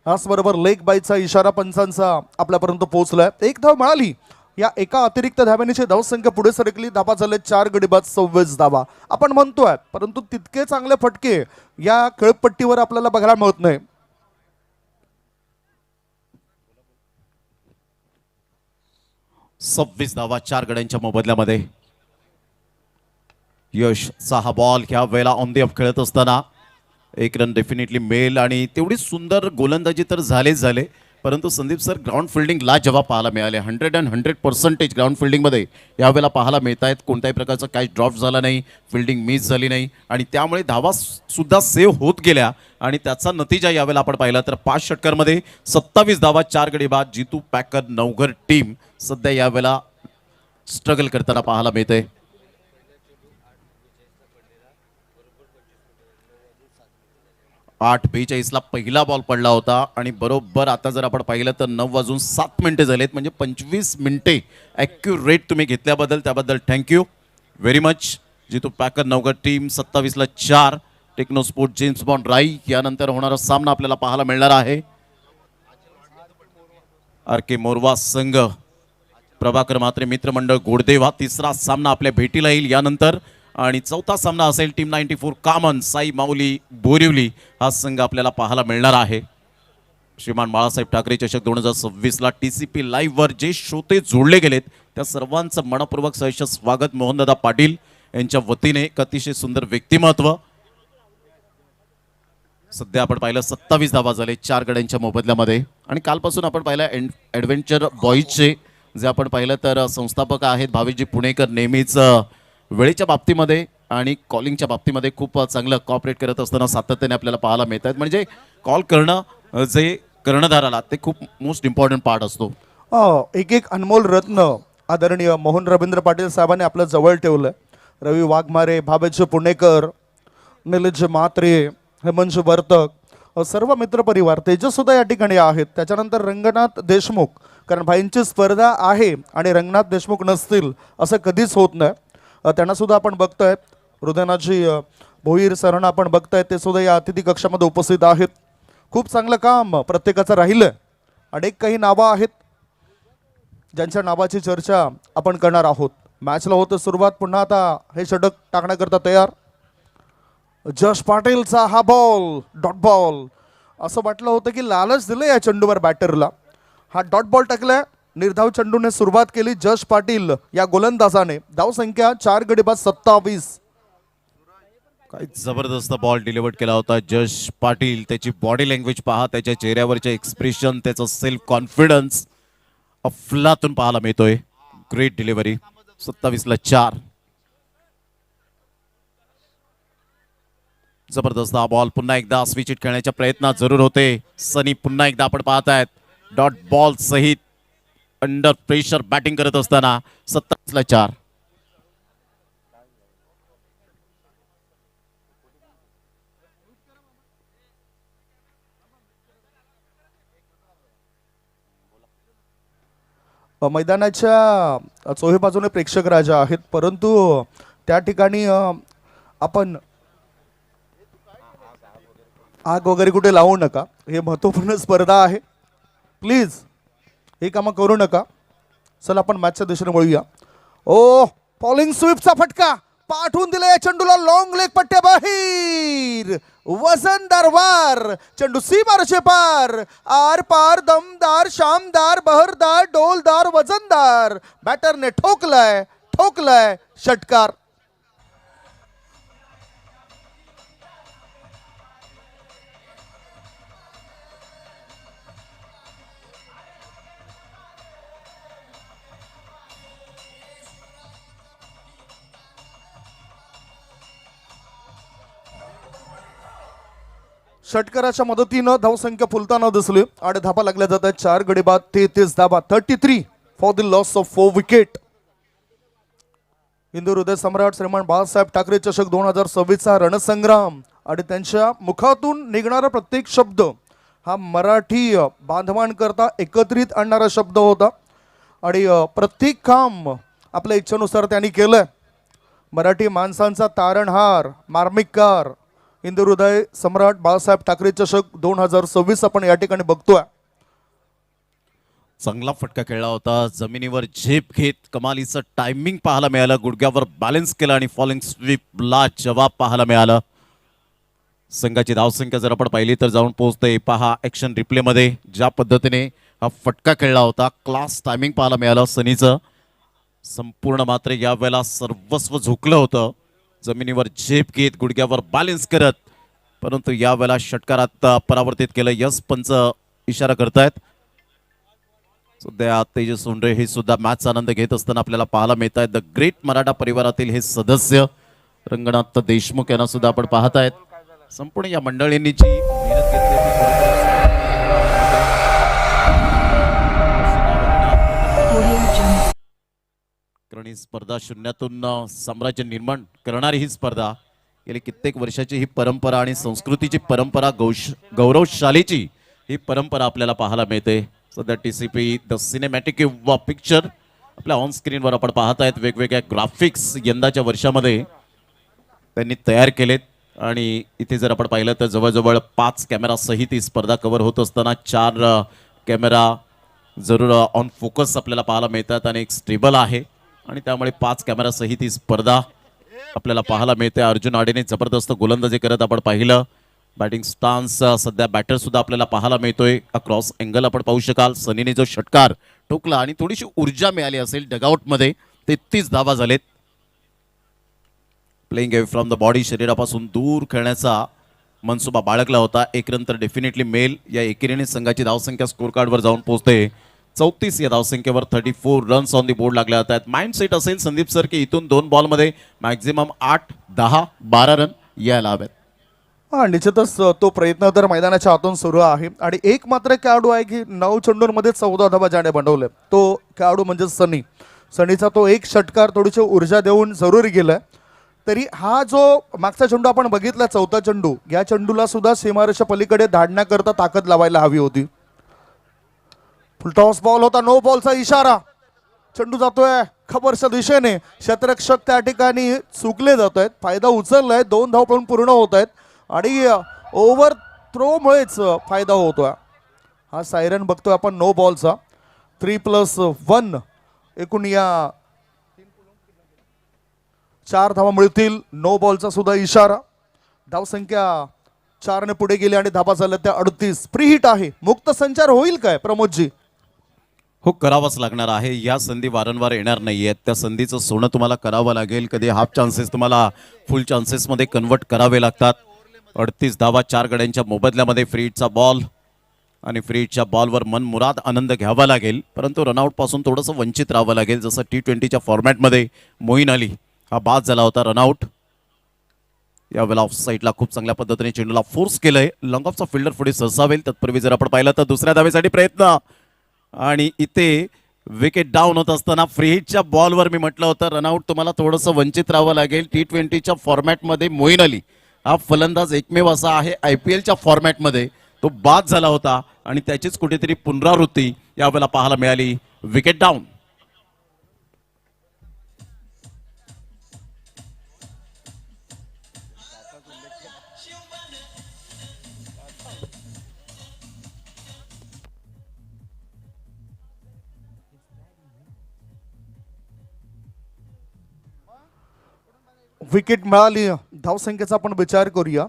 त्याचबरोबर लेग बाईचा इशारा पंचांचा आपल्यापर्यंत पोहोचलाय. 1 धाव मिळाली. या एका अतिरिक्त धाव्याची धावसंख्या पुढे सरकली. धावा झाले 4 गडी बाद 26 धावा आपण म्हणतोय, परंतु तितके चांगले फटके या खेळपट्टीवर आपल्याला बघायला मिळत नाही. 26 धावा 4 गड्यांच्या मोबदल्यामध्ये. यशचा हा बॉल ह्या वेळेला ऑन द अप खेळत असताना 1 रन डेफिनेटली मिळेल आणि तेवढी सुंदर गोलंदाजी तर झाले, परंतु संदीप सर ग्राउंड फिल्डिंग लाजवाब पाहायला मिळाले. 100% ग्राउंड फिल्डिंगमध्ये यावेळेला पाहायला मिळत आहेत. कोणत्याही प्रकारचा कॅच ड्रॉप झाला नाही, फिल्डिंग मिस झाली नाही आणि त्यामुळे धावा सुद्धा सेव्ह होत गेल्या आणि त्याचा नतीजा यावेळेला आपण पाहिला तर 5 षटकांमध्ये 27 धावा 4 गडी बाद. जितू पॅकर नवघर टीम सध्या यावेळेला स्ट्रगल करताना पाहायला मिळते. 8:42ला पहिला बॉल पडला होता आणि बरोबर आता जर आपण पाहिलं तर 9:07 झालेत, म्हणजे 25 मिनिटे ॲक्युरेट तुम्ही घेतल्याबद्दल त्याबद्दल thank you very much. Jitu Packer Navghar team 27ला 4. Techno sport James Bond Rai यानंतर होणारा सामना आपल्याला पाहायला मिळणार आहे. RK मोरवा संघ प्रभाकर म्हात्रे मित्रमंडळ गोडदेव हा तिसरा सामना आपल्या भेटीला येईल यानंतर आणि चौथा सामना असेल टीम 94 कामन साई माऊली बोरिवली हा संघ आपल्याला पाहायला मिळणार आहे. श्रीमान बाळासाहेब ठाकरे चषक 2026ला TCP लाईव्हवर जे श्रोते जोडले गेलेत त्या सर्वांचं मनपूर्वक सहर्ष स्वागत. मोहनदादा पाटील यांच्या वतीने एक अतिशय सुंदर व्यक्तिमत्व. सध्या आपण पाहिलं 27 धावा झाले 4 गड्यांच्या मोबदल्यामध्ये आणि कालपासून आपण पाहिलं ॲडव्हेंचर बॉईजचे जे आपण पाहिलं तर संस्थापक आहेत भावेशजी पुणेकर. नेहमीच वेळेच्या बाबतीमध्ये आणि कॉलिंगच्या बाबतीमध्ये खूप चांगलं कॉपरेट करत असताना सातत्याने आपल्याला पाहायला मिळत आहेत. म्हणजे कॉल करणं जे कर्णधाराला ते खूप मोस्ट इम्पॉर्टंट पार्ट असतो. एक एक अनमोल रत्न आदरणीय मोहन रवींद्र पाटील साहेबांनी आपल्या जवळ ठेवलं. रवी वाघमारे, भावेश पुणेकर, निलेश म्हात्रे, हेमंत वर्तक, सर्व मित्रपरिवार, तेजस सुद्धा या ठिकाणी आहेत. त्याच्यानंतर रंगनाथ देशमुख, कारण भाईंची स्पर्धा आहे आणि रंगनाथ देशमुख नसतील असं कधीच होत नाही. त्यांना सुद्धा आपण बघतोय. हृदयनाथजी भोईर सरांना आपण बघतायत, ते सुद्धा या अतिथी कक्षामध्ये उपस्थित आहेत. खूप चांगलं काम प्रत्येकाचं राहिलं. अनेक काही नावं आहेत ज्यांच्या नावाची चर्चा आपण करणार आहोत. मॅचला होतं सुरुवात. पुन्हा आता हे षटक टाकण्याकरता तयार जश पाटीलचा हा बॉल, डॉट बॉल. असं वाटलं होतं की लालच दिलं या चेंडूवर बॅटरला. हा डॉट बॉल टाकलाय. निर्धाव चेंडूने सुरुवात केली जश पाटील या गोलंदाजाने. धावसंख्या 4 गडी बाद 27. काय जबरदस्त बॉल डिलिव्हर्ड केला होता जश पाटील. त्याची बॉडी लँग्वेज पहा, त्याच्या चेहऱ्यावरचे एक्सप्रेशन, त्याचं सेल्फ कॉन्फिडन्स अफलातून पाहायला मिळतोय. Great delivery. 27ला 4. जबरदस्त हा बॉल. पुन्हा एकदा स्विच इट खेळण्याच्या प्रयत्नात जरूर होते सनी. पुन्हा एकदा आपण पाहतायत डॉट बॉल सहित अंडर प्रेशर बॅटिंग करत असताना 27ला 4. मैदानाच्या चोही बाजूने प्रेक्षक राजा आहेत, परंतु त्या ठिकाणी आपण आग वगैरे कुठे लावू नका. हे महत्त्वपूर्ण स्पर्धा आहे. प्लीज हे कामं करू नका. चला आपण मॅचच्या दिशेने वळूया. ओ फॉलिंग स्वीपचा फटका पाठवून दिला या चेंडूला. लॉंग लेग पट्ट्या बाहेर. वजनदार वार. चेंडू सीमारेषे पार. आर पार. दमदार, शामदार, बहरदार, डोलदार, वजनदार. बॅटरने ठोकलाय, ठोकलाय. षटकार. षटकाराच्या मदतीनं धावसंख्या फुलताना दिसली आणि धाबा लागल्या जातात. 4 गडी बाद 33 धाबा. 33 for the loss of 4 wicket. Hindu हृदय सम्राट श्रीमान बाळासाहेब ठाकरे चषक 2026चा रणसंग्राम आणि त्यांच्या मुखातून निघणारा प्रत्येक शब्द हा मराठी बांधवांकरता एकत्रित आणणारा शब्द होता आणि प्रत्येक काम आपल्या इच्छेनुसार त्यांनी केलंय. मराठी माणसांचा तारणहार, मार्मिककार हिंदू हृदय सम्राट बाळासाहेब ठाकरे चषक 2026 आपण या ठिकाणी बघतोय. चांगला फटका खेळला होता. जमिनीवर झेप घेत कमालीचं टायमिंग पाहायला मिळालं. गुडघ्यावर बॅलन्स केला आणि फॉलिंग स्वीपला जवाब पाहायला मिळाला. संघाची धावसंख्या जर आपण पाहिली तर जाऊन पोहोचते. पहा ऍक्शन रिप्ले मध्ये ज्या पद्धतीने हा फटका खेळला होता. क्लास टायमिंग पाहायला मिळालं सनीचं. संपूर्ण मात्र यावेळेला सर्वस्व झुकलं होतं. जमिनीवर झेप घेत गुडघ्यावर बॅलन्स करत, परंतु यावेळेला षटकारात परावर्तित केलं. यस पंच इशारा करतायत. सध्या तेजस सोंडरे हे सुद्धा मॅचचा आनंद घेत असताना आपल्याला पाहायला मिळत आहेत. द ग्रेट मराठा परिवारातील हे सदस्य रंगनाथ देशमुख यांना सुद्धा आपण पाहतायत. संपूर्ण या मंडळींनी जी मेहनत घेतली कारण ही स्पर्धा शून्यातून साम्राज्य निर्माण करणारी ही स्पर्धा, गेली कित्येक वर्षाची ही परंपरा आणि संस्कृतीची परंपरा, गौरवशालीची ही परंपरा आपल्याला पाहायला मिळते. सध्या TCP द सिनेमॅटिक पिक्चर आपल्या ऑन स्क्रीनवर आपण पाहतायत. वेगवेगळ्या ग्राफिक्स यंदाच्या वर्षामध्ये त्यांनी तयार केलेत आणि इथे जर आपण पाहिलं तर जवळजवळ 5 कॅमेरा सहित ही स्पर्धा कव्हर होत असताना 4 कॅमेरा जरूर ऑन फोकस आपल्याला पाहायला मिळतात आणि एक स्टेबल आहे आणि त्यामुळे 5 कॅमेरा सहित ही स्पर्धा आपल्याला पाहायला मिळते. अर्जुन आडेने जबरदस्त गोलंदाजी करत आपण पाहिलं. बॅटिंग स्टान्स सध्या बॅटर सुद्धा आपल्याला पाहायला मिळतोय. क्रॉस अँगल आपण पाहू शकाल. सनीने जो षटकार ठोकला आणि थोडीशी ऊर्जा मिळाली असेल डगआउटमध्ये. 33 धावा झालेत. Playing away from the body, शरीरापासून दूर खेळण्याचा मनसुबा बाळगला होता. एक रन तर डेफिनेटली मेल. या एकेरीने संघाची धावसंख्या स्कोर कार्डवर जाऊन पोहोचते 34. या धावसंख्येवर 34 रन्स ऑन दी बोर्ड लागल्या जात आहेत. माइंड सेट असेल संदीप सर की इथून 2 बॉलमध्ये मॅक्झिमम 8, 10, 12 रन यायला हवेत. हा निश्चितच तो प्रयत्न तर मैदानाच्या आतून सुरू आहे आणि एक मात्र खेळाडू आहे की 9 चेंडूंमध्ये 14 धावा ज्याने बनवले तो खेळाडू म्हणजे सनीचा तो एक षटकार थोडीशी ऊर्जा देऊन जरूर गेलाय. तरी हा जो मागचा चेंडू आपण बघितला चौथा चेंडू या चेंडूला सुद्धा सीमारेषा पलीकडे धाडण्याकरता ताकद लावायला हवी होती. फुल टॉस बॉल होता, नो बॉलचा इशारा. चेंडू जातोय खबरच्या दिशेने, क्षेत्ररक्षक त्या ठिकाणी चुकले जात आहेत. फायदा उचललाय, 2 धाव पण पूर्ण होत आहेत आणि ओव्हर थ्रोमुळेच फायदा होतोय. हा सायरन बघतोय आपण नो बॉलचा. 3+1 एकूण या 4 धावा मिळतील. नो बॉलचा सुद्धा इशारा. धावसंख्या 4 ने पुढे गेली आणि धावा झाल्या त्या 38. प्री हिट आहे, मुक्त संचार होईल काय प्रमोदजी? हो, करावाच लागणार आहे. या संधी वारंवार येणार नाहीयेत. त्या संधीचं सोनं तुम्हाला करावं लागेल. कधी हाफ चान्सेस तुम्हाला फुल चान्सेसमध्ये कन्वर्ट करावे लागतात. 38 धावा 4 गड्यांच्या मोबदल्यामध्ये फ्री हिटचा बॉल आणि फ्री हिटच्या बॉलवर मनमुराद आनंद घ्यावा लागेल, परंतु रनआउट पासून थोडंसं वंचित राहावं लागेल. जसं T20च्या फॉर्मॅटमध्ये मोईन अली हा बाद झाला होता रनआउट. यावेळेला ऑफ साईडला खूप चांगल्या पद्धतीने चेंडूला फोर्स केलंय. लॉंग ऑफचा फिल्डर पुढे सरसावेल. तत्पूर्वी जर आपण पाहिलं तर दुसऱ्या धावेसाठी प्रयत्न आणि इथे विकेट डाऊन होत असताना फ्री हिटच्या बॉलवर मी म्हटलं होतं रनआउट तुम्हाला थोडंसं वंचित राहावं लागेल. T20च्या फॉर्मॅटमध्ये मोईन अली हा फलंदाज एकमेव असा आहे IPLच्या फॉर्मॅटमध्ये तो बाद झाला होता आणि त्याचीच कुठेतरी पुनरावृत्ती यावेळेला पाहायला मिळाली. Wicket down. विकेट मिळाली. धावसंख्येचा आपण विचार करूया.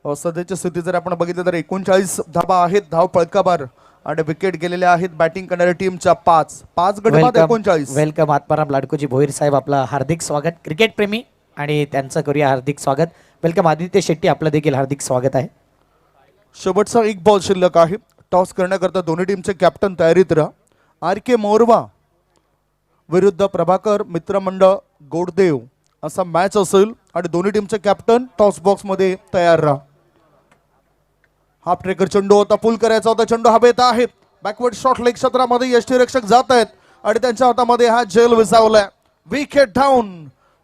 सध्याची स्थिती जर आपण बघितली तर 39 धावा आहेत धाव पळकाबार आणि विकेट गेलेल्या आहेत बॅटिंग करणाऱ्या टीमच्या 5 गडी बाद 39. वेलकम आत्माराम लाडकोजी भोईर साहेब, आपलं हार्दिक स्वागत. क्रिकेट प्रेमी आणि त्यांचं करूया हार्दिक स्वागत. वेलकम आदित्य शेट्टी, आपलं देखील हार्दिक स्वागत आहे. शेवटचा एक बॉल शिल्लक आहे. टॉस करण्याकरता दोन्ही टीमचे कॅप्टन तयारीत राहा. RK मोरवा विरुद्ध प्रभाकर मित्रमंडळ गोडदेव असा मॅच असेल आणि दोन्ही टीमचे कॅप्टन टॉस बॉक्स मध्ये तयार राहा. हाफ ट्रेकर चेंडू होता, पुल करायचा होता, चेंडू हवेत आहे. बॅकवर्ड शॉट लेग क्षेत्रामध्ये यष्टीरक्षक जात आहेत आणि त्यांच्या हातामध्ये हा जेल विसावलाय. Wicket down.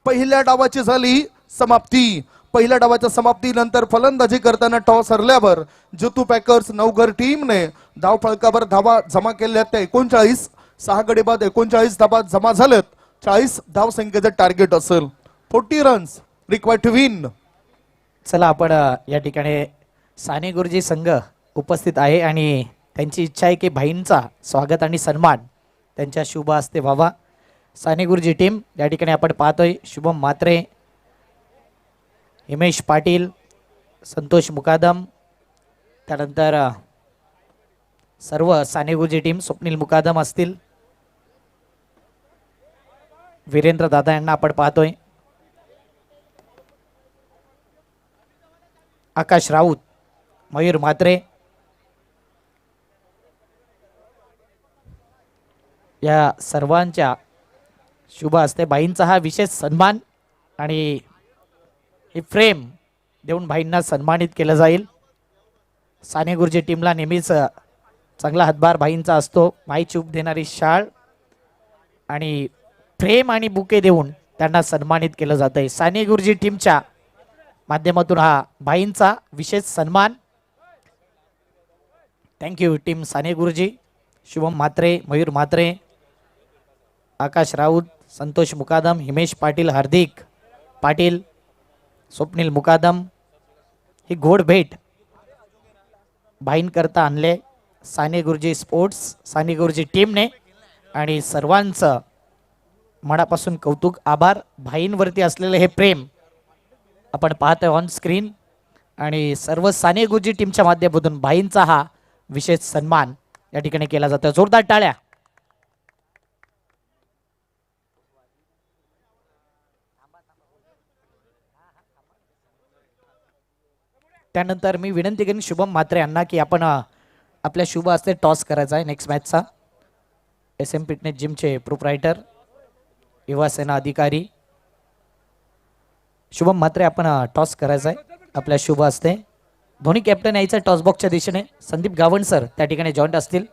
पहिल्या डावाची झाली समाप्ती. पहिल्या डावाच्या समाप्तीनंतर फलंदाजी करताना टॉस हरल्यावर जितू पॅकर्स नवघर टीमने धाव फळकावर धावा जमा केल्या त्या 39. 6 गडी बाद 39 धावा जमा झाल्यात. 40 धाव संख्येचं टार्गेट असेल. 40 रन्स रिक्वायर्ड टू विन. चला आपण या ठिकाणी साने गुरुजी संघ उपस्थित आहे आणि त्यांची इच्छा आहे की भाईंचा स्वागत आणि सन्मान त्यांच्या शुभ हस्ते व्हावा. साने गुरुजी टीम या ठिकाणी आपण पाहतोय शुभम म्हात्रे, हिमेश पाटील, संतोष मुकादम, त्यानंतर सर्व साने गुरुजी टीम, स्वप्नील मुकादम असतील, वीरेंद्र दादा यांना आपण पाहतोय, आकाश राऊत, मयूर म्हात्रे, या सर्वांच्या शुभ हस्ते बाईंचा हा विशेष सन्मान आणि ही फ्रेम देऊन भाईंना सन्मानित केलं जाईल. साने गुरुजी टीमला नेहमीच चांगला हातभार भाईंचा असतो. माई चूप देणारी शाळ आणि फ्रेम आणि बुके देऊन त्यांना सन्मानित केलं जात आहे. साने गुरुजी टीमच्या माध्यमातून हा भाईंचा विशेष सन्मान. Thank you team Sane Guruji. शुभम म्हात्रे, मयूर म्हात्रे, आकाश राऊत, संतोष मुकादम, हिमेश पाटील, हार्दिक पाटील, स्वप्नील मुकादम, ही गोड भेट भाईंकरता आणले साने गुरुजी स्पोर्ट्स, साने गुरुजी टीमने आणि सर्वांचं मनापासून कौतुक, आभार. भाईंवरती असलेलं हे प्रेम आपण पाहतोय ऑन स्क्रीन आणि सर्व साने गुरुजी टीमच्या माध्यमातून भाईंचा हा विशेष सन्मान या ठिकाणी केला जातो. जोरदार टाळ्या. त्यानंतर मी विनंती करेन शुभम म्हात्रे यांना की आपण आपल्या शुभ हस्ते टॉस करायचा आहे नेक्स्ट मॅचचा. SM फिटनेस जिमचे प्रोप्रायटर, युवा सेना अधिकारी शुभम म्हात्रे, आपण टॉस करायचा आहे आपल्या शुभ हस्ते. दोन्ही कॅप्टन यायचं टॉसबॉक्सच्या दिशेने. संदीप गावण सर त्या ठिकाणी जॉईंट असतील.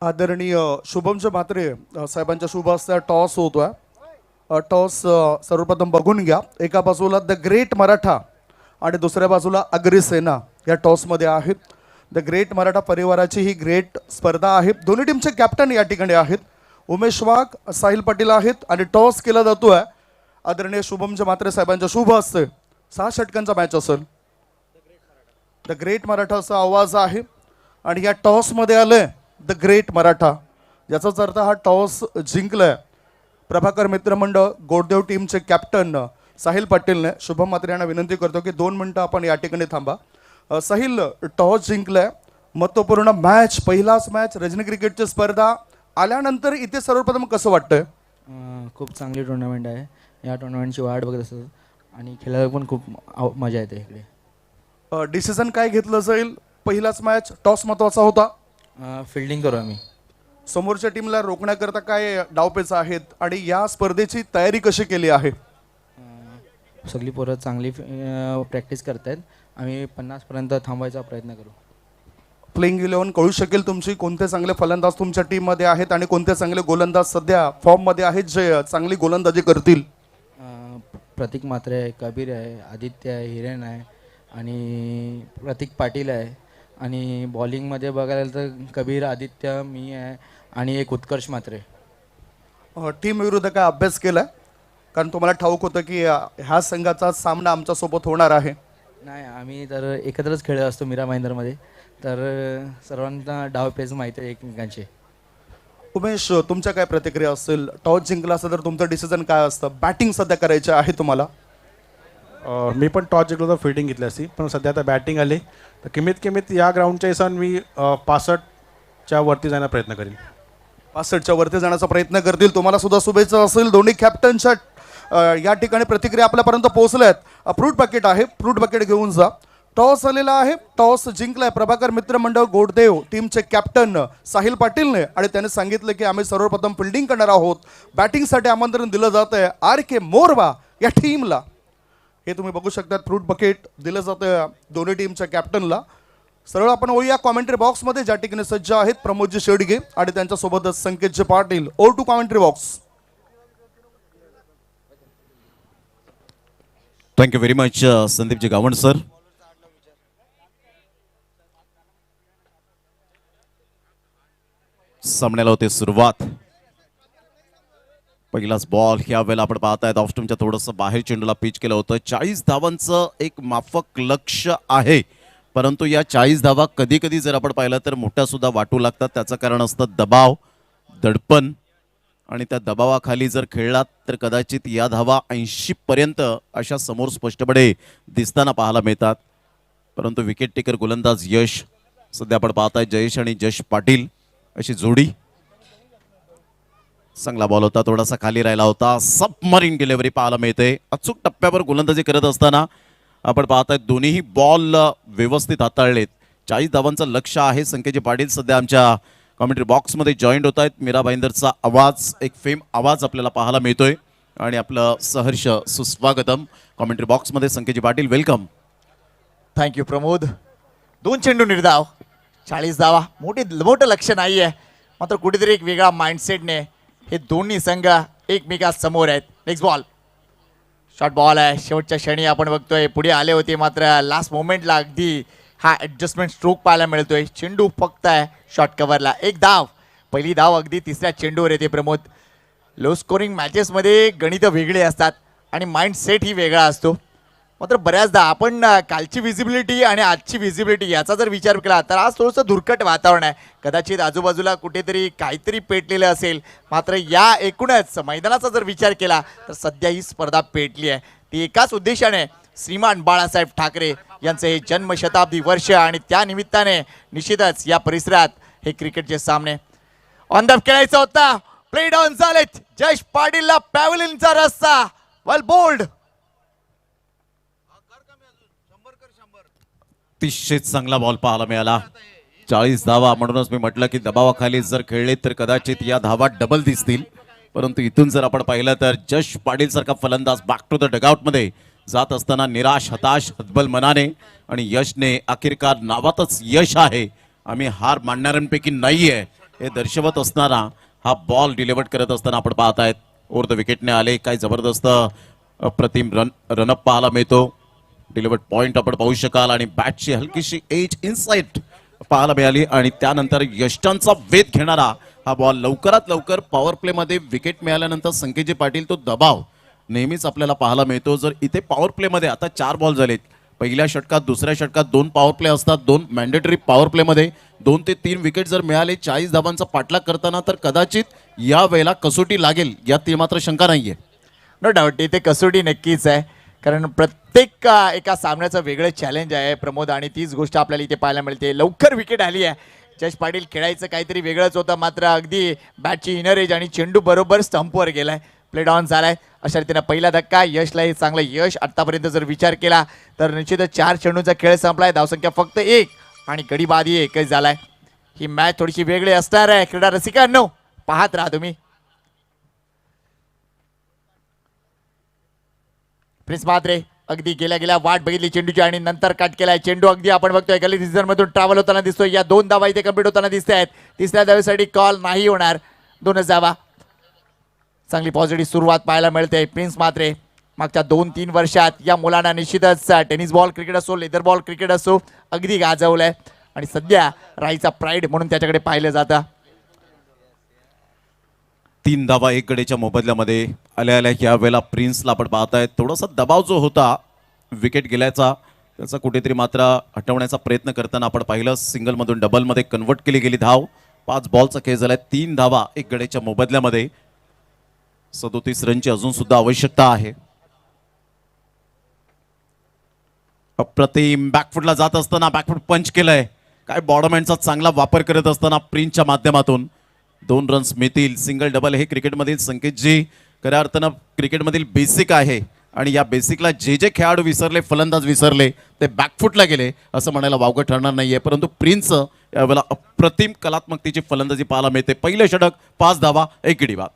आदरणीय शुभमचे म्हात्रे साहेबांच्या शुभ हस्ते टॉस होतोय. टॉस सर्वप्रथम बघून घ्या. एका बाजूला द ग्रेट मराठा आणि दुसऱ्या बाजूला अग्रिसेना या टॉसमध्ये आहेत. द ग्रेट मराठा परिवाराची ही ग्रेट स्पर्धा आहे. दोन्ही टीमचे कॅप्टन या ठिकाणी आहेत. उमेश वाघ, साहिल पाटील आहेत आणि टॉस केला जातोय आदरणीय शुभमचे म्हात्रे साहेबांच्या शुभ हस्ते. 6 षटकांचा मॅच असेल. द ग्रेट मराठा असा आवाज आहे आणि या टॉसमध्ये आलंय द ग्रेट मराठा. याचाच अर्थ हा टॉस जिंकलाय प्रभाकर मित्रमंडळ गोडदेव टीमचे कॅप्टन साहिल पाटीलने. शुभम म्हात्रे यांना विनंती करतो की 2 मिनिटं आपण या ठिकाणी थांबा. साहिल, टॉस जिंकलाय, महत्त्वपूर्ण मॅच, पहिलाच मॅच, रजनी क्रिकेटची स्पर्धा आल्यानंतर इथे सर्वप्रथम कसं वाटतंय? खूप चांगली टुर्नामेंट आहे. या टुर्नामेंटची वाट बघत असतो आणि खेळायला पण खूप मजा येते इकडे. डिसिजन काय घेतलं जाईल? पहिलाच मॅच, टॉस महत्त्वाचा होता. फिल्डिंग करू आम्ही. समोरच्या टीमला रोखण्याकरता काय डावपेच आहेत आणि या स्पर्धेची तयारी कशी केली आहे? सगळी पोरं चांगली प्रॅक्टिस करत आहेत. आम्ही 50पर्यंत थांबायचा प्रयत्न करू. प्लेइंग 11 कळू शकेल तुमची, कोणते चांगले फलंदाज तुमच्या टीममध्ये आहेत आणि कोणते चांगले गोलंदाज सध्या फॉर्ममध्ये आहेत जे चांगली गोलंदाजी करतील? प्रतीक म्हात्रे आहे, कबीर आहे, आदित्य आहे, हिरेन आहे आणि प्रतीक पाटील आहे. आणि बॉलिंगमध्ये बघायला तर कबीर, आदित्य, मी आहे आणि एक उत्कर्ष म्हात्रे. टीम विरुद्ध काय अभ्यास केलाय? कारण तुम्हाला ठाऊक होतं की ह्या संघाचा सामना आमच्यासोबत होणार आहे. नाही, आम्ही तर एकत्रच खेळत असतो मीरा भाईंदरमध्ये, तर सर्वांना डाव पेच माहिती आहे एकमेकांचे. उमेश, तुमच्या काय प्रतिक्रिया असेल? टॉस जिंकला असेल तर तुमचं डिसिजन काय असतं? बॅटिंग सध्या करायची आहे तुम्हाला. मी पण टॉस जिंकलो तर फिल्डिंग घेतली असती, पण सध्या आता बॅटिंग आली तर कमीत या ग्राउंडच्या हिसाने मी 65च्या वरती जाण्याचा प्रयत्न करेन. 65च्या वरती जाण्याचा प्रयत्न करतील. तुम्हाला सुद्धा शुभेच्छा असेल. दोन्ही कॅप्टनच्या या ठिकाणी प्रतिक्रिया आपल्यापर्यंत पोहोचल्यात. फ्रूट बकेट आहे, फ्रूट बकेट घेऊन जा. टॉस आलेला आहे, टॉस जिंकलाय प्रभाकर मित्रमंडळ गोडदेव टीमचे कॅप्टन साहिल पाटीलने आणि त्याने सांगितलं की आम्ही सर्वप्रथम फिल्डिंग करणार आहोत. बॅटिंगसाठी आमंत्रण दिलं जात आहे RK मोरवा या टीमला. हे तुम्ही बघू शकता, फ्रूट बकेट दिलं जातं दोन्ही टीमच्या कॅप्टनला. सरळ आपण होऊया कॉमेंट्री बॉक्समध्ये, ज्या ठिकाणी सज्ज आहेत प्रमोदजी शेडगे आणि त्यांच्यासोबतच Sanket ji Patil. Over to commentary box. Thank you very much Sandeep ji Gavan sir. सामन्याला होते सुरुवात. पहिलाच बॉल ह्या वेळेला आपण पाहतायत ऑफस्टमच्या थोडंसं बाहेर चेंडूला पिच केलं होतं. 40 धावांचं एक माफक लक्ष आहे, परंतु या 40 धावा कधी कधी जर आपण पाहिलं तर मोठ्या सुद्धा वाटू लागतात. त्याचं कारण असतं दबाव, दडपण, आणि त्या दबावाखाली जर खेळलात तर कदाचित या धावा 80 पर्यंत अशा समोर स्पष्टपणे दिसताना पाहायला मिळतात. परंतु विकेट टेकर गोलंदाज यश, सध्या आपण पाहताय जयेश आणि जश पाटील अशी जोडी. चांगला बॉल होता, थोडासा खाली राहिला होता. सबमरीन डिलिव्हरी पाहायला मिळते. अचूक टप्प्यावर गोलंदाजी करत असताना आपण पाहताय दोन्हीही बॉल व्यवस्थित हाताळलेत. 40 धावांचं लक्ष आहे. संकेतजी पाटील सध्या आमच्या कॉमेंट्री बॉक्समध्ये जॉईंट होत आहेत. मीरा भाईंदरचा आवाज, एक फेम आवाज आपल्याला पाहायला मिळतोय आणि आपलं सहर्ष सुस्वागतम कॉमेंट्री बॉक्समध्ये. संकेतजी पाटील, वेलकम. थँक्यू प्रमोद. 2 चेंडू निर्धाव, 40 धावा, मोठं लक्ष नाही आहे, मात्र कुठेतरी एक वेगळा माइंडसेटने हे दोन्ही संघ एकमेकांसमोर आहेत. नेक्स्ट बॉल, शॉर्ट बॉल आहे. शेवटच्या क्षणी आपण बघतोय पुढे आले होते, मात्र लास्ट मोमेंटला अगदी हा ॲडजस्टमेंट स्ट्रोक पाहायला मिळतोय. चेंडू फक्त आहे शॉर्ट कव्हरला. एक धाव पहिली धाव अगदी तिसऱ्या चेंडूवर येते प्रमोद. लो स्कोरिंग मॅचेसमध्ये गणितं वेगळी असतात आणि माइंडसेट ही वेगळा असतो. मात्र बऱ्याचदा आपण कालची विजिबिलिटी आणि आजची विजिबिलिटी याचा जर विचार केला तर आज थोडंसं धुरकट वातावरण आहे. कदाचित आजूबाजूला कुठेतरी काहीतरी पेटलेलं असेल. मात्र या एकूणच मैदानाचा जर विचार केला तर सध्या ही स्पर्धा पेटली आहे ती एकाच उद्देशाने, श्रीमान बाळासाहेब ठाकरे यांचे हे जन्मशताब्दी वर्ष आणि त्या निमित्ताने निश्चितच या परिसरात हे क्रिकेटचे सामने ऑन द खेळायचा होता. प्ले डाऊन झालेत. जयेश पाटीलला पॅव्हलिनचा रस्ता. वेल बोल्ड. अतिशय चांगला बॉल पाहायला मिळाला. 40 धावा. म्हणूनच मी म्हटलं की दबावाखाली जर खेळले तर कदाचित या धावा डबल दिसतील. परंतु इथून जर आपण पाहिलं तर जयेश पाटील सारखा फलंदाज बॅक टू द डगआउट मध्ये जात असताना निराश, हताश, हतबल मनाने आणि यशने अखेरकार नावातच यश आहे, आम्ही हार मानणाऱ्यांपैकी नाहीये हे दर्शवत असताना हा बॉल डिलिव्हर करत असताना आपण पाहत आहेत. ओव्हर द विकेटने आले. काय जबरदस्त अप्रतिम रनअप पाहायला मिळतो. डिलिव्हर्ड पॉइंट आपण पाहू शकाल आणि बॅटची हलकीशी एज इनसाइड पाहायला मिळाली आणि त्यानंतर यष्टांचा वेध घेणारा हा बॉल लवकरात लवकर पॉवर प्ले मध्ये विकेट मिळाल्यानंतर संकेतजी पाटील तो दबाव नेहमीच आपल्याला पाहायला मिळतो. जर इथे पॉवर प्ले मध्ये आता 4 बॉल झालेत. पहिल्या षटकात, दुसऱ्या षटकात 2 पॉवर प्ले असतात. 2 मॅन्डेटरी पॉवर प्ले मध्ये 2 ते 3 विकेट जर मिळाले 40 धावांचा पाठलाग करताना तर कदाचित या वेळेला कसोटी लागेल यात मात्र शंका नाहीये. नो डाऊट इथे कसोटी नक्कीच आहे, कारण प्रत्येक एका सामन्याचं वेगळं चॅलेंज आहे प्रमोद आणि तीच गोष्ट आपल्याला इथे पाहायला मिळते. लवकर विकेट आली आहे. जयेश पाटील खेळायचं काहीतरी वेगळंच होतं, मात्र अगदी बॅटची इनर एज आणि चेंडू बरोबर स्टंपवर गेलाय. प्ले डाऊन झालाय. अशा रीतीनं पहिला धक्का. यशला हे चांगलं यश. आतापर्यंत जर विचार केला तर निश्चितच 4 चेंडूचा खेळ संपलाय. धावसंख्या फक्त 1 आणि गडी बादी 1च झालाय. ही मॅच थोडीशी वेगळी असणार आहे. क्रीडा रसिकांनो पाहत राहा तुम्ही. प्रिन्स म्हात्रे अगदी गेल्या वाट बघितली चेंडूची आणि नंतर कट केलाय. चेंडू अगदी आपण बघतोय गली रिझन मधून ट्रॅव्हल होताना दिसतोय. या 2 धावा इथे कंप्लीट होताना दिसत आहेत. तिसऱ्या धावेसाठी कॉल नाही होणार. 2च धावा. चांगली पॉझिटिव्ह सुरुवात पाहायला मिळते. प्रिन्स म्हात्रे मागच्या 2-3 वर्षात या मुलांना निश्चितच टेनिस बॉल क्रिकेट असो, लेदर बॉल क्रिकेट असो अगदी गाजवलंय आणि सध्या राईचा प्राईड म्हणून त्याच्याकडे पाहिलं जातं. 3 धावा 1 गडेच्या मोबदल्यामध्ये आल्या या वेळेला प्रिन्सला आपण पाहतायत. थोडासा दबाव जो होता विकेट गेल्याचा त्याचा कुठेतरी मात्र हटवण्याचा प्रयत्न करताना आपण पाहिलं. सिंगलमधून डबलमध्ये कन्वर्ट केली गेली धाव. 5 बॉलचा खेळ झालाय. 3 धावा 1 गडेच्या मोबदल्यामध्ये. 37 रनची अजून सुद्धा आवश्यकता आहे. अप्रतिम बॅकफुटला जात असताना बॅकफुट पंच केलंय. काय बॉडमॅनचा चांगला वापर करत असताना प्रिन्सच्या माध्यमातून 2 रन्स मिळतील. सिंगल डबल हे क्रिकेटमधील संकेतजी खऱ्या अर्थानं क्रिकेटमधील बेसिक आहे आणि या बेसिकला जे खेळाडू विसरले, फलंदाज विसरले ते बॅकफुटला गेले असं म्हणायला वावगं ठरणार नाहीये. परंतु प्रिन्स यावेळेला अप्रतिम कलात्मकतेची फलंदाजी पाहायला मिळते. पहिलं षटक 5 धावा 1 गडी बाद.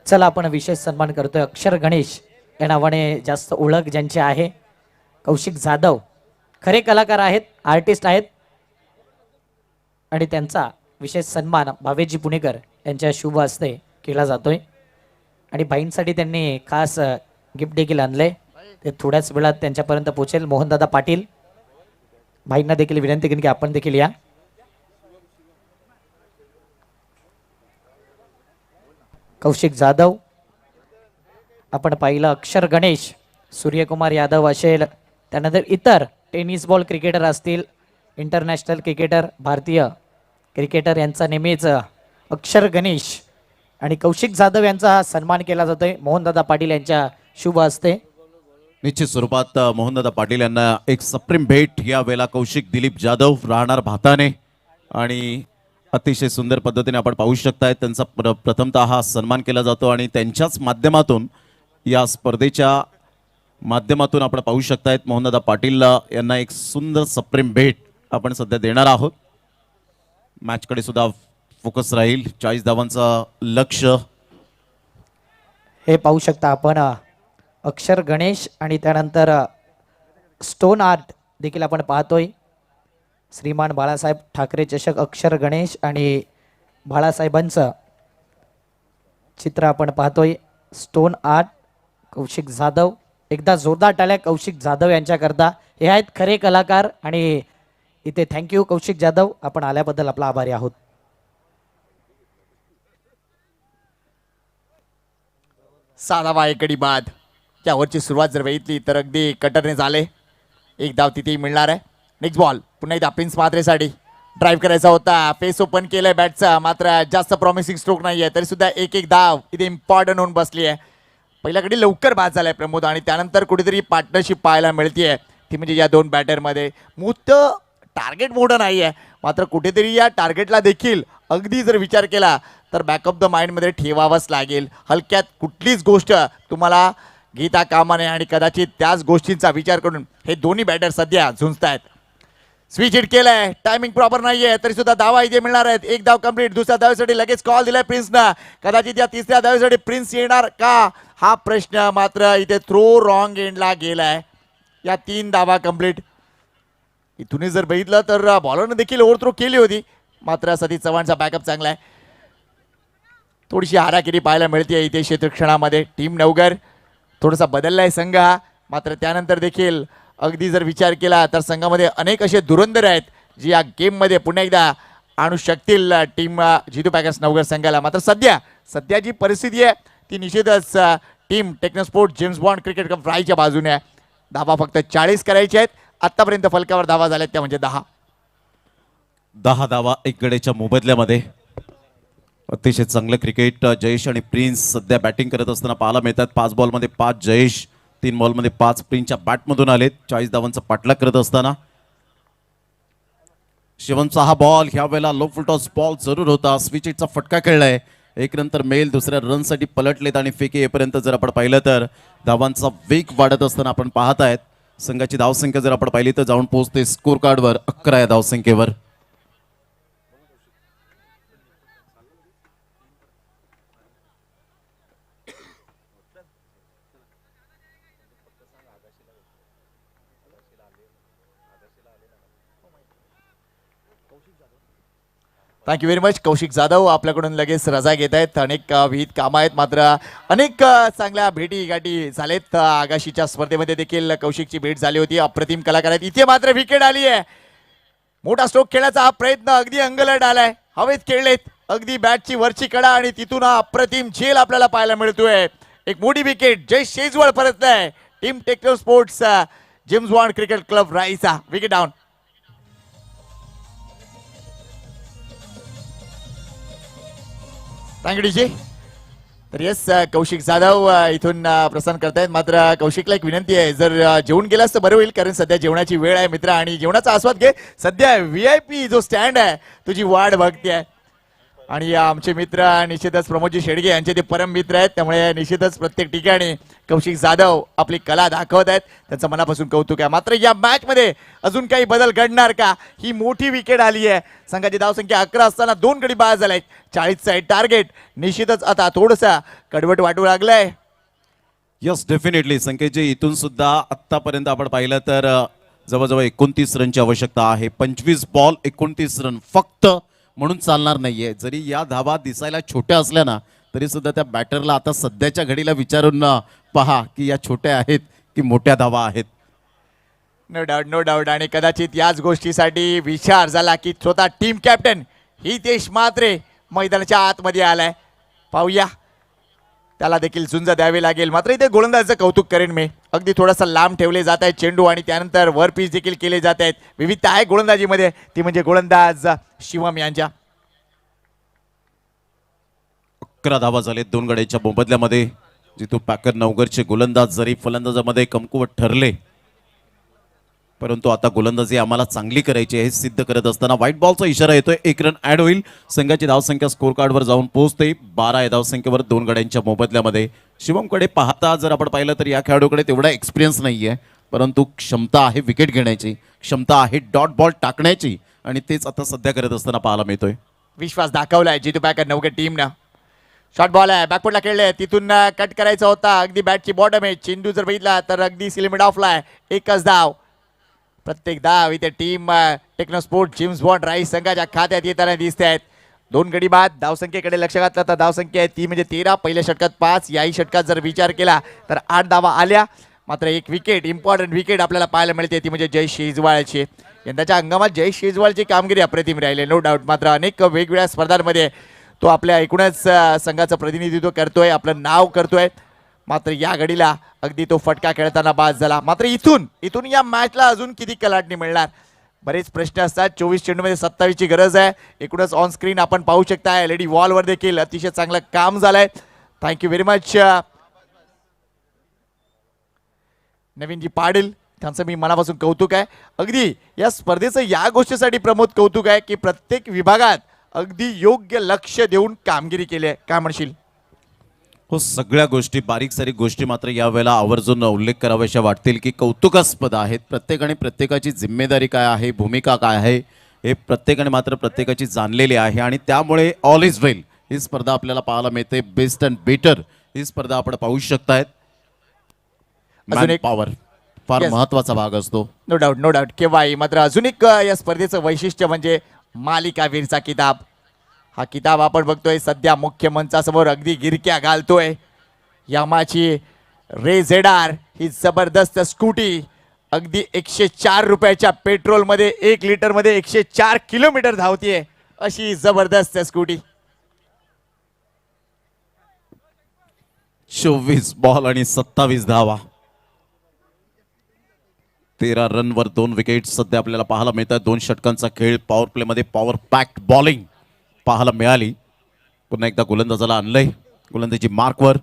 चला आपण विशेष सन्मान करतोय अक्षर गणेश या नावाने जास्त ओळख ज्यांची आहे. कौशिक जाधव खरे कलाकार आहेत, आर्टिस्ट आहेत आणि त्यांचा विशेष सन्मान भावेजी पुणेकर यांच्या शुभ हस्ते केला जातोय. आणि बाईंसाठी त्यांनी खास गिफ्ट देखील आणलंय. ते थोड्याच वेळात त्यांच्यापर्यंत पोहोचेल. मोहनदादा पाटील बाईंना देखील विनंती करेन की आपण देखील या. कौशिक जाधव आपण पाहिलं. अक्षर गणेश, सूर्यकुमार यादव असेल, त्यानंतर इतर टेनिस बॉल क्रिकेटर असतील, इंटरनॅशनल क्रिकेटर, भारतीय क्रिकेटर यांचा नेहमीच अक्षर गणेश आणि कौशिक जाधव यांचा सन्मान केला जातोय मोहनदादा पाटील यांच्या शुभ हस्ते. निश्चित स्वरूपात मोहनदादा पाटील यांना एक सप्रेम भेट या वेळेला कौशिक दिलीप जाधव राहणार भाताने आणि अतिशय सुंदर पद्धतीने आपण पाहू शकताय त्यांचा प्रथमतः हा सन्मान केला जातो आणि त्यांच्याच माध्यमातून या स्पर्धेच्या माध्यमातून आपण पाहू शकतायत मोहनदादा पाटील यांना एक सुंदर सप्रेम भेट आपण सध्या देणार आहोत. मॅचकडे सुद्धा फोकस राहील. 40 धावांचं लक्ष्य हे पाहू शकता आपण. अक्षर गणेश आणि त्यानंतर स्टोन आर्ट देखील आपण पाहतोय. श्रीमान बाळासाहेब ठाकरे चषक अक्षर गणेश आणि बाळासाहेबांचं चित्र आपण पाहतोय. स्टोन आर्ट कौशिक जाधव, एकदा जोरदार टाळ्या कौशिक जाधव यांच्याकरता. हे आहेत खरे कलाकार आणि इथे थँक्यू कौशिक जाधव, आपण आल्याबद्दल आपला आभारी आहोत. साधावा एकडी बाद. त्यावरची सुरुवात जर बघितली तर अगदी कटरने झाले. एक धाव तिथेही मिळणार आहे. नेक्स्ट बॉल पुन्हा एकदा प्रिन्स म्हात्रेसाठी ड्राईव्ह करायचा होता. फेस ओपन केलंय बॅटचा, मात्र जास्त प्रॉमिसिंग स्ट्रोक नाही आहे, तरी सुद्धा एक धाव इथे इम्पॉर्टंट होऊन बसली आहे. पहिल्याकडे लवकर बाद झालाय प्रमोद आणि त्यानंतर कुठेतरी पार्टनरशिप पाहायला मिळतीये, ती म्हणजे या दोन बॅटरमध्ये. मोठं टार्गेट मोठं नाही आहे, मात्र कुठेतरी या टार्गेटला देखील अगदी जर विचार केला तर बॅक ऑफ द माइंडमध्ये ठेवावंच लागेल. हलक्यात कुठलीच गोष्ट तुम्हाला घेता कामा नये आणि कदाचित त्याच गोष्टींचा विचार करून हे दोन्ही बॅटर सध्या झुंजतायत. स्विच हिट केलंय, टायमिंग प्रॉपर नाहीये, तरी सुद्धा धावा इथे मिळणार आहेत. एक धाव कंप्लीट. दुसऱ्या धावेसाठी लगेच कॉल दिलाय प्रिन्सनं. कदाचित या तिसऱ्या धावेसाठी प्रिन्स येणार का हा प्रश्न मात्र इथे थ्रो रॉंग एंडला गेलाय. या 3 धावा कंप्लीट. इथूनही जर बघितलं तर बॉलरनं देखील ओव्हरथ्रो केली होती, मात्र सतीश चव्हाणचा बॅकअप चांगला आहे. थोडीशी हाराकिरी पाहायला मिळते इथे क्षेत्रक्षणामध्ये. टीम नवगर थोडासा बदललाय संघ हा, मात्र त्यानंतर देखील अगदी जर विचार केला तर संघामध्ये अनेक असे धुरंधर आहेत जी या गेममध्ये पुन्हा एकदा आणू शकतील टीम जितू पॅकर्स नवगर संघाला. मात्र सध्या जी परिस्थिती आहे ती निश्चितच team techno sport James Bond cricket cup रायच्या बाजूने आहे. धावा फक्त 40 करायचे आहेत. आतापर्यंत फलकावर धावा झाल्यात त्या म्हणजे 10 धावा एक गडेच्या मोबदल्यामध्ये. अतिशय चांगलं क्रिकेट जयेश आणि प्रिन्स सध्या बॅटिंग करत असताना पाहायला मिळतात. 5 बॉलमध्ये 5 जयेश, 3 बॉलमध्ये 5 प्रिन्सच्या बॅटमधून आलेत. 40 धावांचा पाठलाग करत असताना शिवमचा हा बॉल ह्या वेळेला लो फुलटॉस बॉल जरूर होता. स्विच हिटचा फटका खेळलाय. एक नंतर मेल दुसऱ्या रनसाठी पलटलेत आणि फेके येईपर्यंत जर आपण पाहिलं तर धावांचा वेग वाढत असताना आपण पाहत आहेत. संघाची धावसंख्या जर आपण पाहिली तर जाऊन पोहोचते स्कोर कार्डवर 11 या धावसंख्येवर. Thank you very much. Kaushik Jadhav आपल्याकडून लगेच रजा घेत आहेत. अनेक विहित कामं आहेत, मात्र अनेक चांगल्या भेटी गाठी झालेत. आगाशीच्या स्पर्धेमध्ये देखील कौशिकची भेट झाली होती. अप्रतिम कलाकार आहेत. इथे मात्र विकेट आली आहे. मोठा स्ट्रोक खेळण्याचा हा प्रयत्न अगदी अंगलट आलाय. हवेत खेळलेत अगदी बॅटची वरची कडा आणि तिथून हा अप्रतिम झेल आपल्याला पाहायला मिळतोय. एक मोठी विकेट. जय शेजवळ परतलाय. Team techno sports James Bond cricket club राईचा विकेट डाऊन. Thank you DJ. तर येस कौशिक जाधव इथून प्रस्थान करतायत. मात्र कौशिकला एक विनंती आहे, जर जेवून गेलास तर बरं होईल, कारण सध्या जेवणाची वेळ आहे मित्र, आणि जेवणाचा आस्वाद घे. सध्या VIP जो स्टँड आहे तुझी वाट बघते आहे. आणि आमचे मित्र निश्चितच प्रमोदजी शेडगे यांचे ते परम मित्र आहेत, त्यामुळे निश्चितच प्रत्येक ठिकाणी कौशिक जाधव आपली कला दाखवत आहेत. त्यांचं मनापासून कौतुक आहे. मात्र या मॅच मध्ये अजून काही बदल घडणार का? ही मोठी विकेट आली आहे. संघाची धावसंख्या 11 असताना 2 गडी बाद झाले. 40चा टार्गेट निश्चितच आता थोडंसं कडवट वाटू लागलंय. यस डेफिनेटली संकेतजी, इथून सुद्धा आत्तापर्यंत आपण पाहिलं तर जवळजवळ 29 रनची आवश्यकता आहे. 25 बॉल 29 रन फक्त, म्हणून चालणार नाहीये. जरी या धावा दिसायला छोट्या असल्या ना तरी सुद्धा त्या बॅटरला आता सध्याच्या घडीला विचारून पहा की या छोट्या आहेत की मोठ्या धावा आहेत. No doubt, no doubt. आणि कदाचित याच गोष्टीसाठी विचार झाला की स्वतः टीम कॅप्टन हितेश म्हात्रे मैदानाच्या आतमध्ये आलाय. पाहूया, त्याला देखील झुंज द्यावी लागेल. मात्र इथे गोलंदाजाचं कौतुक करेन मी. अगदी थोडासा लांब ठेवले जात आहेत चेंडू आणि त्यानंतर वर पिच देखील केले जात आहेत. विविधता आहे गोलंदाजीमध्ये, ती म्हणजे गोलंदाज शिवम यांच्या. 11 धावा झालेत 2 गड्यांच्या मोबदल्यामध्ये. जितू पॅकर नवगरचे गोलंदाज जरी फलंदाजामध्ये कमकुवत ठरले, परंतु आता गोलंदाजी आम्हाला चांगली करायची आहे हे सिद्ध करत असताना व्हाईट बॉलचा इशारा येतोय. 1 रन ऍड होईल. संघाची धावसंख्या स्कोर कार्डवर जाऊन पोहोचते 12 या धावसंख्येवर 2 गड्यांच्या मोबदल्यामध्ये. शिवमकडे पाहता जर आपण पाहिलं तर या खेळाडूकडे तेवढा एक्सपिरियन्स नाहीये, परंतु क्षमता आहे विकेट घेण्याची, क्षमता आहे डॉट बॉल टाकण्याची, आणि तेच आता सध्या करत असताना पाहायला मिळतोय. विश्वास दाखवलाय जितू पॅकर नवगर टीमनं. शॉर्ट बॉल आहे, बॅकफुटला खेळले, तिथून कट करायचा होता. अगदी बॅटची बॉटम आहे. चेंडू जर बघितला तर अगदी सिलिमिट ऑफला आहे. एकच धाव प्रत्येक धाव इथे team techno sport James bond rice संघाच्या खात्यात येताना दिसत आहेत. 2 गडी बाद. धावसंख्येकडे लक्ष घातलं तर धावसंख्या आहे ती म्हणजे 13. पहिल्या षटकात 5. याही षटकात जर विचार केला तर 8 धावा आल्या. मात्र एक विकेट, इम्पॉर्टंट विकेट आपल्याला पाहायला मिळते ती म्हणजे जय शेजवाळची. यंदाच्या हंगामात जय शेजवाळची कामगिरी अप्रतिम राहिली नो डाऊट. मात्र अनेक वेगवेगळ्या स्पर्धांमध्ये तो आपल्या एकूणच संघाचं प्रतिनिधित्व करतोय, आपलं नाव करतोय. मात्र या घडीला अगदी तो फटका खेळताना बाद झाला. मात्र इथून या मॅचला अजून किती कलाटणी मिळणार बरेच प्रश्न असतात. 24 चेंडूमध्ये 27 ची गरज आहे. एकूणच ऑन स्क्रीन आपण पाहू शकता LED वॉलवर देखील अतिशय चांगलं काम झालंय. Thank you very much Naveenji Patil, त्यांचं मी मनापासून कौतुक आहे. अगदी या स्पर्धेचं या गोष्टीसाठी प्रमोद कौतुक आहे की प्रत्येक विभागात अगदी योग्य लक्ष देऊन कामगिरी केली आहे. काय म्हणशील? हो, सगळ्या गोष्टी बारीक सारीक गोष्टी मात्र यावेळेला आवर्जून उल्लेख कराव्याशा वाटतील की कौतुकास्पद आहेत. प्रत्येकाने प्रत्येकाची जिम्मेदारी काय आहे, भूमिका काय आहे हे प्रत्येकाने मात्र प्रत्येकाची जाणलेली आहे आणि त्यामुळे ऑल इज वेल ही स्पर्धा आपल्याला पाहायला मिळते. बेस्ट अँड बेटर ही स्पर्धा आपण पाहू शकतायत. अजून एक पॉवर फार Yes. महत्वाचा भाग असतो. नो डाऊट केव्हाही. मात्र अजून एक या स्पर्धेचं वैशिष्ट्य म्हणजे मालिकावीरचा किताब. हा किताब आपण बघतोय सध्या मुख्य मंचासमोर अगदी गिरक्या घालतोय. यामाची रेझेडार ही जबरदस्त स्कूटी अगदी 104 रुपयाच्या पेट्रोलमध्ये 1 लिटरमध्ये 104 किलोमीटर धावतीये अशी जबरदस्त स्कूटी. 24 बॉल आणि 27 धावा. 13 रनवर 2 विकेट सध्या आपल्याला पाहायला मिळतात. 2 षटकांचा खेळ. पॉवर प्लेमध्ये पॉवर पॅक्ड बॉलिंग पाहायला मिळाली. पुन्हा एकदा गोलंदाजाला आणलंय गोलंदाजी मार्कवर.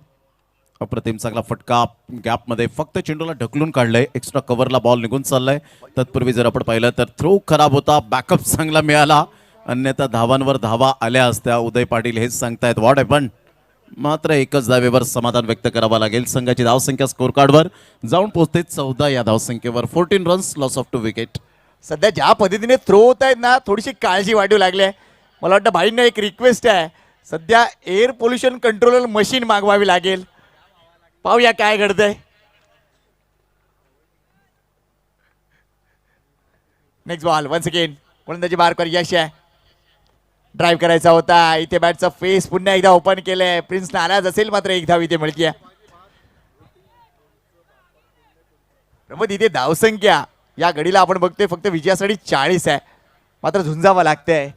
अप्रतिम चांगला फटका गॅपमध्ये फक्त चेंडूला ढकलून काढलंय. एक्स्ट्रा कव्हरला बॉल निघून चाललाय. तत्पूर्वी जर आपण पाहिलं तर थ्रो खराब होता, बॅकअप चांगला मिळाला, अन्यथा धावांवर धावा आल्या असत्या. उदय पाटील हेच सांगतायत व्हॉट हॅपन. मात्र एकच धावेवर समाधान व्यक्त करावं लागेल. संघाची धावसंख्या स्कोर कार्डवर जाऊन पोहोचते 14 या धावसंख्येवर. 14 रन्स, लॉस ऑफ 2 विकेट. सध्या ज्या पद्धतीने थ्रो होत आहेत ना थोडीशी काळजी वाटू लागली आहे. मला वाटतं भाईंना एक रिक्वेस्ट आहे, सध्या एअर पोल्युशन कंट्रोलर मशीन मागवावी लागेल. पाहूया काय घडतंय. नेक्स्ट बॉल वन्स अगेन गोलंदाजी मार्कवर यश आहे. ड्राईव्ह करायचा होता. इथे बॅटचा फेस पुन्हा एकदा ओपन केलंय. प्रिन्स नाराज असेल मात्र एक धाव इथे मिळतीये. प्रमोद इथे धावसंख्या या घडीला आपण बघतोय फक्त विजयासाठी 40 आहे. मात्र झुंजावं लागतंय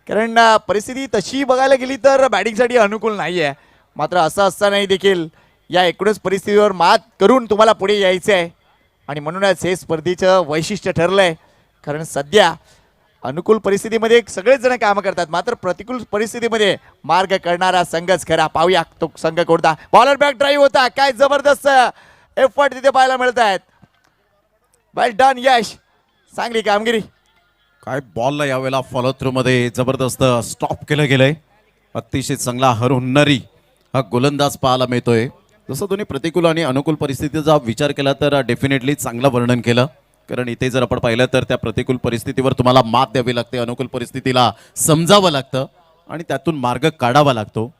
कारण परिस्थिती तशी बघायला गेली तर बॅटिंगसाठी अनुकूल नाही आहे. मात्र असं असतानाही देखील या एकूणच परिस्थितीवर मात करून तुम्हाला पुढे यायचं आहे आणि म्हणूनच हे स्पर्धेचं वैशिष्ट्य ठरलंय. कारण सध्या अनुकूल परिस्थितीमध्ये सगळेच जण कामं करतात मात्र प्रतिकूल परिस्थितीमध्ये मार्ग करणारा संघच खरा. पाहूया तो संघ कोणता. बॉलर बॅक ड्राईव्ह होता. काय जबरदस्त एफर्ट तिथे पाहायला मिळत आहेत. वेल डन यश, चांगली कामगिरी. काय बॉलला यावेळेला फॉलो थ्रू मध्ये जबरदस्त स्टॉप केलं गेलंय. अतिशय चांगला हरहुन्नरी हा गोलंदाज पाहायला मिळतोय. जसं दोन्ही प्रतिकूल आणि अनुकूल परिस्थितीचा विचार केला तर डेफिनेटली चांगलं वर्णन केलं. कारण इथे जर आपण पाहिलं तर त्या प्रतिकूल परिस्थितीवर तुम्हाला मात द्यावी लागते, अनुकूल परिस्थितीला समजावं लागतं आणि त्यातून मार्ग काढावा लागतो.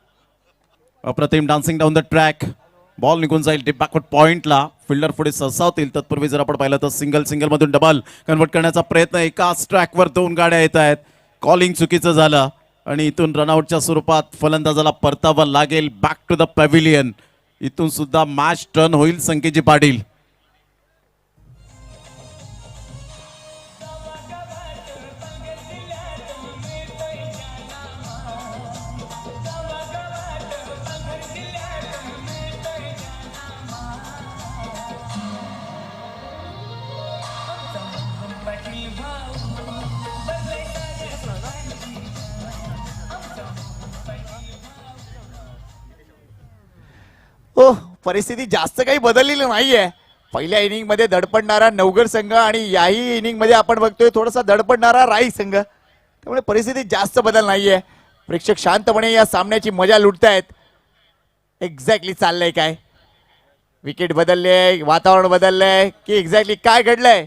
अप्रतिम dancing down the track. Ball निघून जाईल डीप बॅकवर्ड पॉइंटला. फिल्डर पुढे सरसावतील. तत्पूर्वी जर आपण पाहिलं तर सिंगल मधून डबल कन्वर्ट करण्याचा प्रयत्न. एकाच ट्रॅकवर 2 गाड्या येत आहेत. कॉलिंग चुकीचं झालं आणि इथून रनआउटच्या स्वरूपात फलंदाजाला परतावं लागेल बॅक टू द पॅव्हिलियन. इथून सुद्धा मॅच टर्न होईल संकेजी पाटील. हो, परिस्थिती जास्त काही बदललेली नाहीये. पहिल्या इनिंग मध्ये धडपडणारा नवगड संघ आणि याही इनिंग मध्ये आपण बघतोय थोडासा धडपडणारा राई संघ. त्यामुळे परिस्थिती जास्त बदल नाहीये. प्रेक्षक शांतपणे या सामन्याची मजा लुटतायत. एक्झॅक्टली चाललंय काय, विकेट बदलले, वातावरण बदललंय की एक्झॅक्टली काय घडलंय.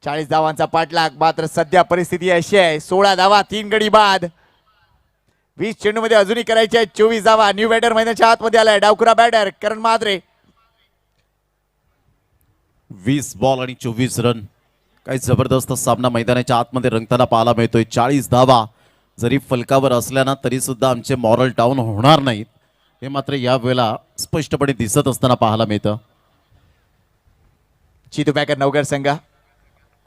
40 धावांचा पाठलाग. मात्र सध्या परिस्थिती अशी आहे 16 धावा 3 गडी बाद. 20 चेंडूमध्ये अजूनही करायचे आहेत 24 धावा. न्यू बॅटर मैदानाच्या आतमध्ये आलाय डावखुरा बॅटर करण माद्रे. 20 बॉल आणि 24 रन. काही जबरदस्त सामना मैदानाच्या आतमध्ये रंगताना पाहायला मिळतोय. 40 धावा जरी फलकावर असल्या ना तरी सुद्धा आमचे मॉरल डाऊन होणार नाहीत हे मात्र या वेळेला स्पष्टपणे दिसत असताना पाहायला मिळतं. चितू पॅकर नवघर संघ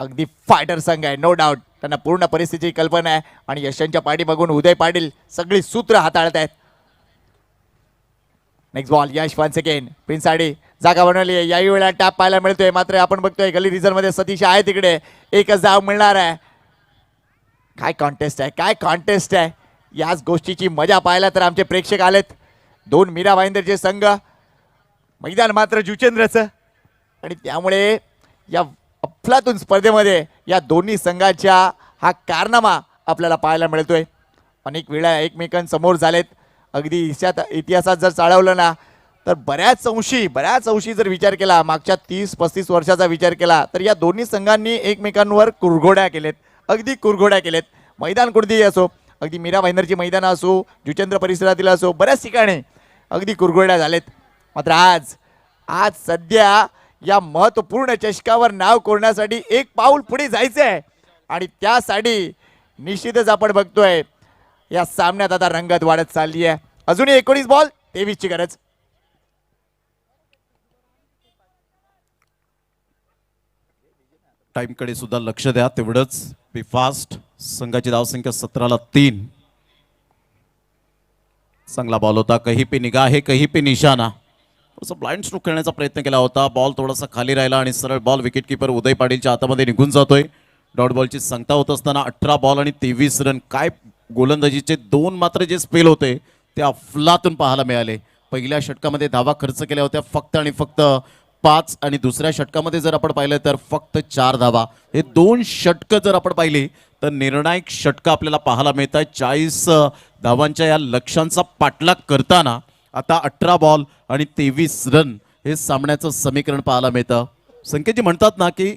अगदी फायटर संघ आहे, नो डाऊट. त्यांना पूर्ण परिस्थितीची कल्पना आहे आणि यशांच्या पाठी बघून उदय पाटील सगळी सूत्र हाताळत आहेत. नेक्स्ट बॉल यश वन सेकंड. प्रिन्साडी जागा बनवली आहे. याही वेळेला टॅप पाहायला मिळतोय, मात्र आपण बघतोय गली रिझर्व मध्ये सतीश आहे तिकडे. एकच धाव मिळणार आहे. काय कॉन्टेस्ट आहे, काय कॉन्टेस्ट आहे. याच गोष्टीची मजा पाहायला तर आमचे प्रेक्षक आलेत. 2 मीरा भाईंदरचे संघ, मैदान मात्र जुचेंद्रचं. आणि त्यामुळे या अफलातून स्पर्धेमध्ये या दोन्ही संघाच्या हा कारनामा आपल्याला पाहायला मिळतोय. अनेक वेळा एकमेकांसमोर झालेत. अगदी इतिहासात जर चाळवलं ना तर बऱ्याच अंशी जर विचार केला, मागच्या 30-35 वर्षाचा विचार केला तर या दोन्ही संघांनी एकमेकांवर कुरघोड्या केलेत, अगदी कुरघोड्या केलेत. मैदान कोणतेही असो, अगदी मीरा भाईंदरची मैदानं असो, जुचेंद्र परिसरातील असो, बऱ्याच ठिकाणी अगदी कुरघोड्या झालेत. मात्र आज सध्या या महत्त्वपूर्ण चषकावर नाव कोरण्यासाठी एक पाऊल पुढे जायचं आहे आणि त्यासाठी निश्चितच आपण बघतोय या सामन्यात आता रंगत वाढत चालली आहे. अजूनही 19 बॉल 23 ची गरज. टाइमकडे सुद्धा लक्ष द्या तेवढंच. बी फास्ट. संघाची धावसंख्या 17ला 3. चांगला बॉल होता. कहीं पे निगाह है कहीं पे निशाणा. थोडंसं ब्लाइंड स्ट्रोक खेळण्याचा प्रयत्न केला होता. बॉल थोडासा खाली राहिला आणि सरळ बॉल विकेट किपर उदय पाटीलच्या हातामध्ये निघून जातोय. डॉट बॉलची सांगता होत असताना 18 बॉल आणि 23 रन. काय गोलंदाजीचे 2 मात्र जे स्पेल होते ते अफलातून पाहायला मिळाले. पहिल्या षटकामध्ये धावा खर्च केल्या होत्या फक्त आणि फक्त 5 आणि दुसऱ्या षटकामध्ये जर आपण पाहिलं तर फक्त 4 धावा. हे 2 षटकं जर आपण पाहिली तर निर्णायक षटकं आपल्याला पाहायला मिळत आहेत. 40 धावांच्या या लक्ष्यांचा पाठलाग करताना आता 18 बॉल आणि 23 रन हे सामन्याचं समीकरण पाहायला मिळतं. संकेतजी म्हणतात ना की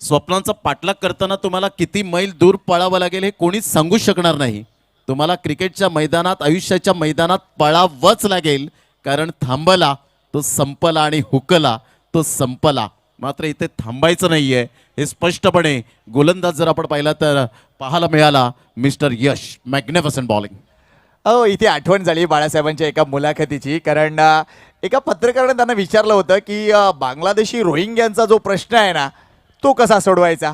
स्वप्नांचा पाठलाग करताना तुम्हाला किती मैल दूर पळावं लागेल हे कोणीच सांगू शकणार नाही. तुम्हाला क्रिकेटच्या मैदानात, आयुष्याच्या मैदानात पळावंच लागेल, कारण थांबला तो संपला आणि हुकला तो संपला. मात्र इथे थांबायचं नाहीये हे स्पष्टपणे गोलंदाज जर आपण पाहिला तर पाहायला मिळाला. मिस्टर यश मॅग्निफिसंट बॉलिंग. इथे आठवण झाली बाळासाहेबांच्या एका मुलाखतीची, कारण एका पत्रकाराने त्यांना विचारलं होतं की बांगलादेशी रोहिंग्यांचा जो प्रश्न आहे ना तो कसा सोडवायचा.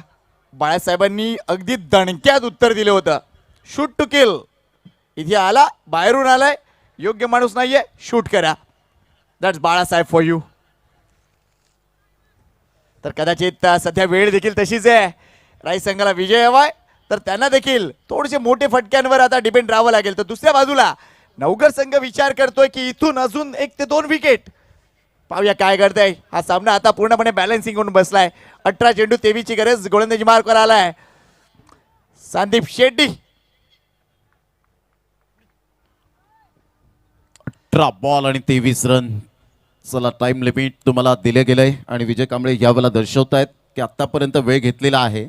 बाळासाहेबांनी अगदी दणक्यात उत्तर दिलं होतं, शूट टू किल. इथे आला, बाहेरून आलाय, योग्य माणूस नाहीये, शूट करा. That's Balasaheb for you. तर कदाचित सध्या वेळ देखील तशीच आहे. राईस संघाला विजय हवाय तर त्यांना देखील थोडेसे मोठे फटक्यांवर आता डिपेंड राहावं लागेल. तर दुसऱ्या बाजूला नवघर संघ विचार करतोय की इथून अजून 1 ते 2 विकेट. पाहूया काय करताय. हा सामना आता पूर्णपणे बॅलन्सिंग होऊन बसलाय. 18 चेंडू 23 ची गरज. गोलंदाजी मार्कवर आलाय संदीप शेट्टी. 18 बॉल आणि 23 रन. चला, टाइम लिमिट तुम्हाला दिले गेलंय आणि विजय कांबळे यावेळेला दर्शवतायत की आतापर्यंत वेळ घेतलेला आहे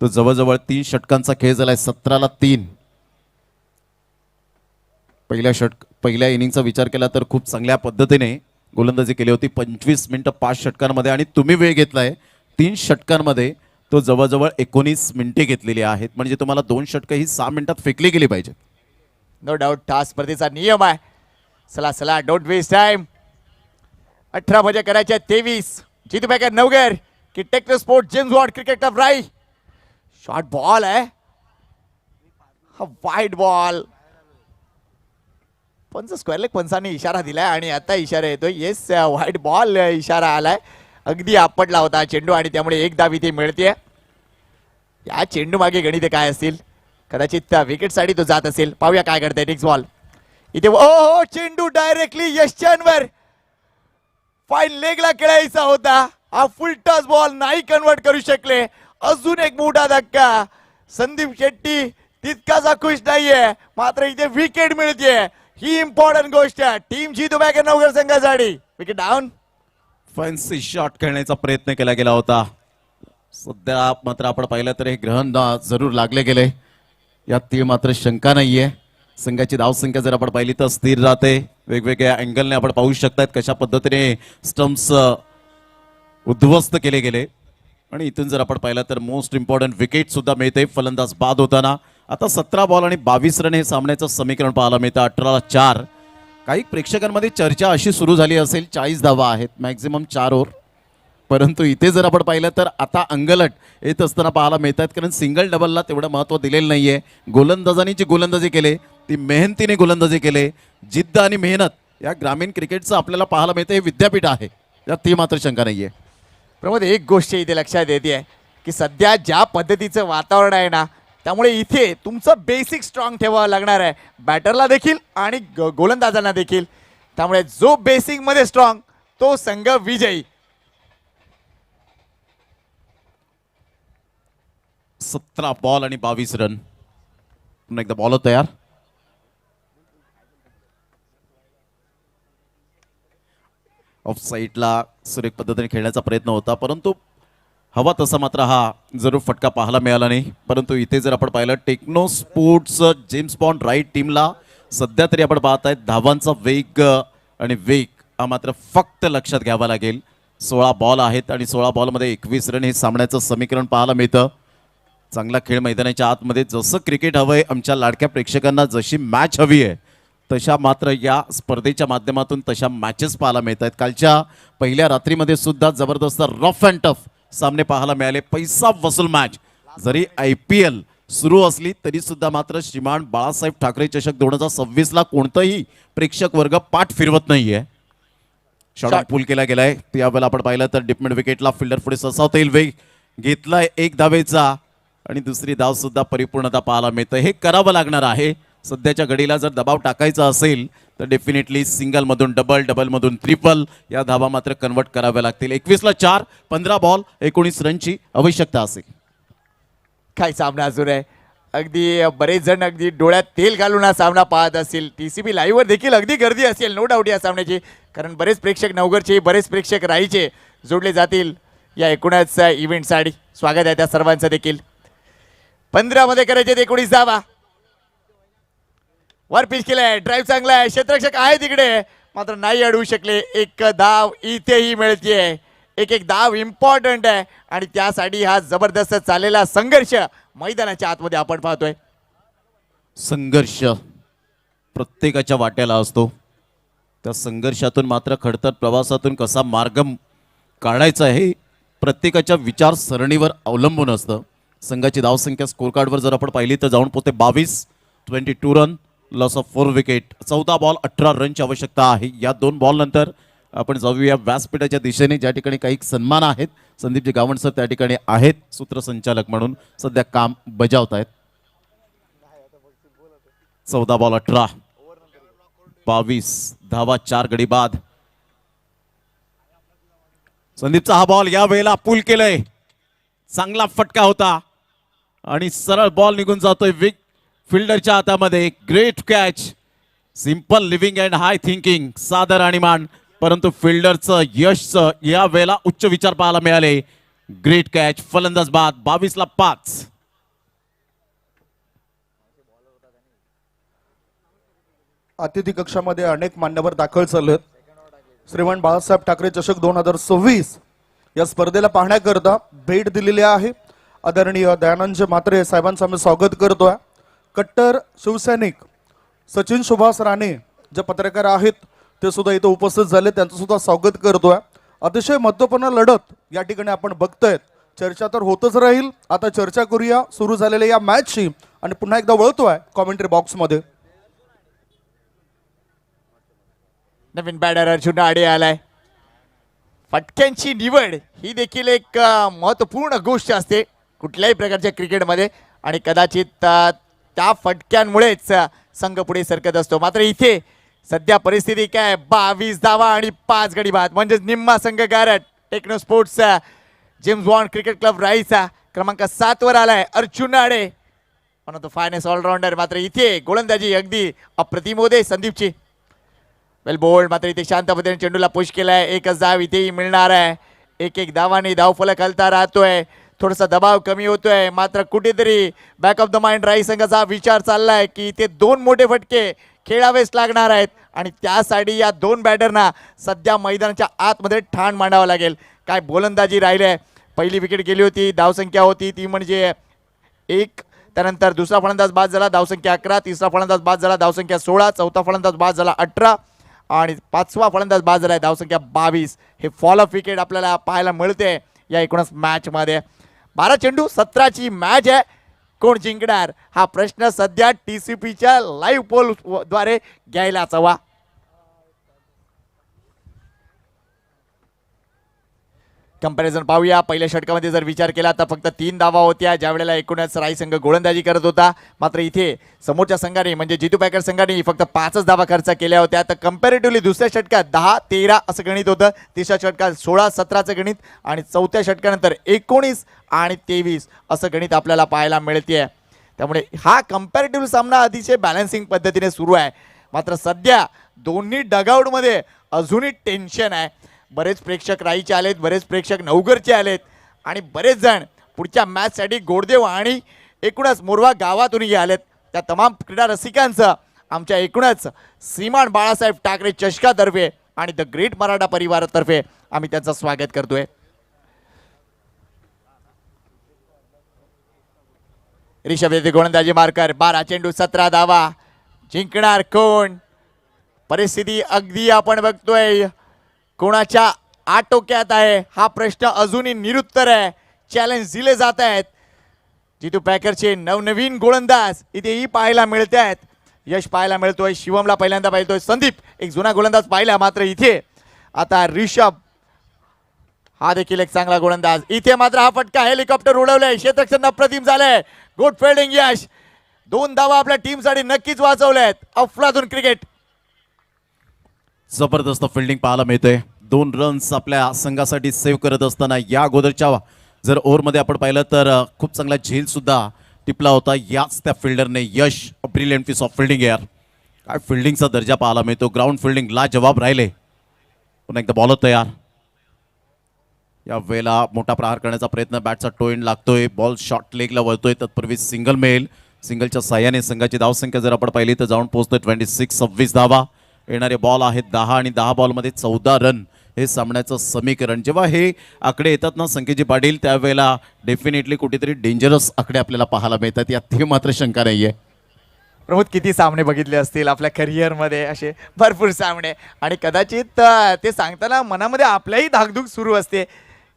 तो जवळजवळ 3 षटकांचा खेळ झालाय. 17ला 3. पहिल्या इनिंगचा विचार केला तर खूप चांगल्या पद्धतीने गोलंदाजी केली होती. 25 मिनिटं 5 षटकांमध्ये आणि तुम्ही वेळ घेतलाय 3 षटकांमध्ये तो जवळजवळ 19 मिनिटे घेतलेली आहेत. म्हणजे तुम्हाला 2 षटकं ही 6 मिनिटात फेकली गेली पाहिजेत. नो डाऊट हा स्पर्धेचा नियम आहे. चला डोंट वेस्ट टाइम. 18 मजा करायच्या 23. जितू पॅकर नवघर की Techno sport James ward cricket club राई. शॉर्ट बॉल आहे हा, वाईड बॉल. पंच स्क्वेअर लेग पंचाने इशारा दिलाय आणि आता इशारा येतोय. येस, वाईड बॉल इशारा आलाय. अगदी आपटला होता चेंडू आणि त्यामुळे 1 धाव इथे मिळते. या चेंडू मागे गणिते काय असतील, कदाचित विकेटसाठी तो जात असेल. पाहूया काय करताय. नेक्स्ट बॉल इथे. ओ चेंडू डायरेक्टली यशच्यांवर फाईन लेगला खेळायचा होता. हा फुल टच बॉल नाही कन्वर्ट करू शकले. अजून एक मोठा धक्का. संदीप शेट्टी तितकासा खुश नाहीये, मात्र इथे विकेट मिळते. ही इम्पॉर्टंट गोष्ट आहे. टीम जीतू बॅकर नवघर संघासाठी. Wicket down. फॅन्सी शॉट खेळण्याचा प्रयत्न केला गेला होता. सध्या मात्र आपण पाहिलं तर हे ग्रहण जरूर लागले गेले, यात मात्र शंका नाहीये. संघाची धावसंख्या जर आपण पाहिली तर स्थिर राहते. वेगवेगळ्या अँगलने आपण पाहू शकतात कशा पद्धतीने स्टम्प्स उद्ध्वस्त केले गेले. आणि इथून जर आपण पाहिलं तर मोस्ट इम्पॉर्टंट विकेट सुद्धा मिळते फलंदाज बाद होताना. आता 17 बॉल आणि 22 रन हे सामन्याचं समीकरण पाहायला मिळतं. 18-4. काही प्रेक्षकांमध्ये चर्चा अशी सुरू झाली असेल 40 धावा आहेत मॅक्झिमम 4 ओव्हर, परंतु इथे जर आपण पाहिलं तर आता अंगलट येत असताना पाहायला मिळतात, कारण सिंगल डबलला तेवढं महत्त्व दिलेलं नाही आहे. गोलंदाजांनी जी गोलंदाजी केले ती मेहनतीने गोलंदाजी केले. जिद्द आणि मेहनत या ग्रामीण क्रिकेटचं आपल्याला पाहायला मिळतं. हे विद्यापीठ आहे, यात ती मात्र शंका नाही आहे. प्रमोद, एक गोष्ट इथे लक्षात येते की सध्या ज्या पद्धतीचं वातावरण आहे ना, त्यामुळे इथे तुमचं बेसिक स्ट्रॉंग ठेवावं लागणार आहे, बॅटरला देखील आणि गोलंदाजांना देखील. त्यामुळे जो बेसिकमध्ये स्ट्रॉंग तो संघ विजयी. 17 बॉल आणि 22 रन. पुन्हा एकदा बॉलर तयार. ऑफ साईडला सुरेख पद्धतीने खेळण्याचा प्रयत्न होता, परंतु हवा तसा मात्र हा जरूर फटका पाहायला मिळाला नाही. परंतु इथे जर आपण पाहिलं Techno sports James Bond right टीमला सध्या तरी आपण पाहत आहेत धावांचा वेग आणि वेग हा मात्र फक्त लक्षात घ्यावा लागेल. 16 बॉल आहेत आणि 16 बॉलमध्ये 21 रन हे सामन्याचं समीकरण पाहायला मिळतं. चांगला खेळ मैदानाच्या आतमध्ये जसं क्रिकेट हवंय आमच्या लाडक्या प्रेक्षकांना, जशी मॅच हवी आहे तशा मात्र या स्पर्धेच्या माध्यमातून तशा मॅचेस पाहायला मिळत आहेत. कालच्या पहिल्या रात्रीमध्ये सुद्धा जबरदस्त रफ अँड टफ सामने पाहायला मिळाले. पैसा वसूल मॅच. जरी IPL सुरू असली तरी सुद्धा मात्र श्रीमान बाळासाहेब ठाकरे चषक 2026ला कोणताही प्रेक्षक वर्ग पाठ फिरवत नाहीये. शॉट पूल केला गेलाय. यावेळेला आपण पाहिलं तर डिपमिड विकेटला फिल्डर पुढे ससावता येईल. वेग घेतलाय एक धावेचा आणि दुसरी धाव सुद्धा परिपूर्णता पाहायला मिळतं. हे करावं लागणार आहे. सध्याच्या घडीला जर दबाव टाकायचा असेल तर डेफिनेटली सिंगलमधून डबल, डबलमधून ट्रिपल या धावा मात्र कन्वर्ट कराव्या लागतील. 21-4, 15 बॉल 19 रनची आवश्यकता असेल. काय सामना अजून आहे. अगदी बरेच जण अगदी डोळ्यात तेल घालून हा सामना पाहत असतील. TCP लाईव्हवर देखील अगदी गर्दी असेल नो डाऊट या सामन्याची, कारण बरेच प्रेक्षक नवगरचे, बरेच प्रेक्षक राहीचे जोडले जातील या एकूणच इव्हेंटसाठी. स्वागत आहे त्या सर्वांचं देखील. 15 मध्ये करायचे 19 धावा. वर पिच केलाय, ड्राईव्ह चांगला आहे, क्षेत्ररक्षक आहे तिकडे मात्र नाही अडवू शकले. एक धाव इथेही मिळतेय. एक धाव इम्पॉर्टंट आहे आणि त्यासाठी हा जबरदस्त चाललेला संघर्ष मैदानाच्या आतमध्ये आपण पाहतोय. संघर्ष प्रत्येकाच्या वाट्याला असतो. त्या संघर्षातून मात्र खडतर प्रवासातून कसा मार्ग काढायचा हे प्रत्येकाच्या विचारसरणीवर अवलंबून असतं. संघाची धावसंख्या स्कोर कार्डवर जर आपण पाहिली तर जाऊन पोहोचते 22. 22 run, loss of 4 wicket. 14 ball 18 रनची आवश्यकता आहे. या 2 बॉल नंतर आपण जाऊया व्यासपीठाच्या दिशेने, ज्या ठिकाणी काही सन्मान आहेत. संदीपजी गावंड सर त्या ठिकाणी आहेत सूत्रसंचालक म्हणून सध्या काम बजावत आहेत. 14 बॉल 18, 22 धावा, 4 गडी बाद. संदीपचा हा बॉल या वेळेला पूल केलंय. चांगला फटका होता आणि सरळ बॉल निघून जातोय विक फिल्डरच्या हातामध्ये. Great catch. Simple living and high thinking, सादर आणि मान, परंतु फिल्डरचं यशचं या वेळेला उच्च विचार पाहायला मिळाले. Great catch. फलंदाज बाद. 22-5. अतिथी कक्षामध्ये अनेक मान्यवर दाखल झालेत. श्रीमान बाळासाहेब ठाकरे चषक 2026 या स्पर्धेला पाहण्याकरता भेट दिलेली आहे. आदरणीय दयानंद म्हात्रे साहेबांचं आम्ही स्वागत करतोय. कट्टर शिवसैनिक सचिन सुभाष राणे जे पत्रकार आहेत ते सुद्धा इथे उपस्थित झाले, त्यांचं सुद्धा स्वागत करतोय. अतिशय महत्त्वपूर्ण लढत या ठिकाणी आपण बघतोय. चर्चा तर होतच राहील. आता चर्चा करूया सुरू झालेल्या या मॅचची आणि पुन्हा एकदा वळतोय कॉमेंट्री बॉक्समध्ये. नवीन बॅटर अर्जुन आडे आलाय. फटक्यांची निवड ही देखील एक महत्त्वपूर्ण गोष्ट असते कुठल्याही प्रकारच्या क्रिकेटमध्ये आणि कदाचित त्या फटक्यांमुळेच संघ पुढे सरकत असतो. मात्र इथे सध्या परिस्थिती काय, 22 धावा आणि 5 गडी बाद, म्हणजेच निम्मा संघ गारट. Techno sports James Bond cricket club राईचा क्रमांक 7 वर आलाय अर्जुन आडे, परंतु फायनेस्ट ऑलराऊंडर. मात्र इथे गोलंदाजी अगदी अप्रतिम होते संदीपची. वेल बोल्ड. मात्र इथे शांत पद्धतीने चेंडूला पुश केलाय. एकच धाव इथेही मिळणार आहे. एक धावाने धावफलक हलता राहतोय. थोडासा दबाव कमी होतोय. मात्र कुठेतरी बॅक ऑफ द माइंड राई संघाचा विचार चाललाय की इथे 2 मोठे फटके खेळावेच लागणार आहेत आणि त्यासाठी या 2 बॅटरना सध्या मैदानाच्या आतमध्ये ठाण मांडावं लागेल. काय गोलंदाजी राहिले. पहिली विकेट गेली होती, धावसंख्या होती ती म्हणजे 1. त्यानंतर दुसरा फलंदाज बाद झाला, धावसंख्या 11. तिसरा फलंदाज बाद झाला, धावसंख्या 16. चौथा फलंदाज बाद झाला 18 आणि पाचवा फलंदाज बाद झाला, धावसंख्या 22. हे फॉलोअप विकेट आपल्याला पाहायला मिळते या एकूणच मॅचमध्ये. 12 चेंडू 17ची मॅच आहे. कोण जिंकणार हा प्रश्न सध्या TCPच्या लाईव्ह पोल द्वारे घ्यायलाच हवा. कंपॅरिझन पाहूया. पहिल्या षटकामध्ये जर विचार केला तर फक्त 3 धावा होत्या ज्या वेळेला एकूणच राई संघ गोलंदाजी करत होता. मात्र इथे समोरच्या संघाने म्हणजे जितू पॅकर संघाने फक्त 5च धावा खर्च केल्या होत्या. तर कंपॅरेटिव्हली दुसऱ्या षटकात 10-13 असं गणित होतं, तिसऱ्या षटकात 16-17चं गणित आणि चौथ्या षटकानंतर 19 आणि 23 असं गणित आपल्याला पाहायला मिळते. त्यामुळे हा कंपॅरेटिव्ह सामना अतिशय बॅलन्सिंग पद्धतीने सुरू आहे. मात्र सध्या दोन्ही डगआउटमध्ये अजूनही टेन्शन आहे. बरेच प्रेक्षक राईचे आलेत, बरेच प्रेक्षक नवगरचे आलेत आणि बरेच जण पुढच्या मॅचसाठी गोडदेव आणि एकूणच मोरवा गावातूनही आलेत. त्या तमाम क्रीडा रसिकांचं आमच्या एकूणच श्रीमान बाळासाहेब ठाकरे चषकातर्फे आणि द ग्रेट मराठा परिवारातर्फे आम्ही त्यांचं स्वागत करतोय. ऋषभ येथे गोलंदाजी मार्कर. 12 चेंडू 17 धावा. जिंकणार कोण? परिस्थिती अगदी आपण बघतोय कोणाच्या आटोक्यात आहे हा प्रश्न अजूनही निरुत्तर आहे. चॅलेंज दिले जात आहेत. जितू पॅकरचे नवनवीन गोलंदाज इथेही पाहायला मिळत आहेत. यश पाहायला मिळतोय, शिवमला पहिल्यांदा पाहितोय, संदीप एक जुना गोलंदाज पाहिला. मात्र इथे आता ऋषभ हा देखील एक चांगला गोलंदाज. इथे मात्र हा फटका हेलिकॉप्टर उडवलंय, क्षेत्ररक्षण अप्रतिम झालंय. गुड फिल्डिंग यश. 2 धावा आपल्या टीमसाठी नक्कीच वाचवल्यात. अफलातून क्रिकेट. जबरदस्त फिल्डिंग पाहायला मिळते. 2 रन्स आपल्या संघासाठी सेव्ह करत असताना या अगोदरच्या जर ओव्हरमध्ये आपण पाहिलं तर खूप चांगला झेल सुद्धा टिपला होता याच त्या फिल्डरने. यश ब्रिलियंट पीस ऑफ फिल्डिंग यार. काय फिल्डिंगचा दर्जा पाहायला मिळतो. ग्राउंड फिल्डिंग ला जवाब राहिले. पुन्हा एकदा बॉलर तयार. या वेळेला मोठा प्रहार करण्याचा प्रयत्न, बॅटचा टो एंड लागतोय, बॉल शॉर्ट लेगला वळतोय. तत्पूर्वी सिंगल मिळेल. सिंगलच्या साह्याने संघाची धावसंख्या जर आपण पाहिली तर जाऊन पोहोचतोय 26 धावा. येणारे बॉल आहेत 10 आणि 10 बॉलमध्ये 14 रन हे सामन्याचं समीकरण. जेव्हा हे आकडे येतात ना संकेतजी पाटील, त्यावेळेला डेफिनेटली कुठेतरी डेंजरस आकडे आपल्याला पाहायला मिळतात. यात मात्र शंका नाहीये. प्रमोद किती सामने बघितले असतील आपल्या करिअरमध्ये, असे भरपूर सामने. आणि कदाचित ते सांगताना मनामध्ये आपल्याही धाकधूक सुरू असते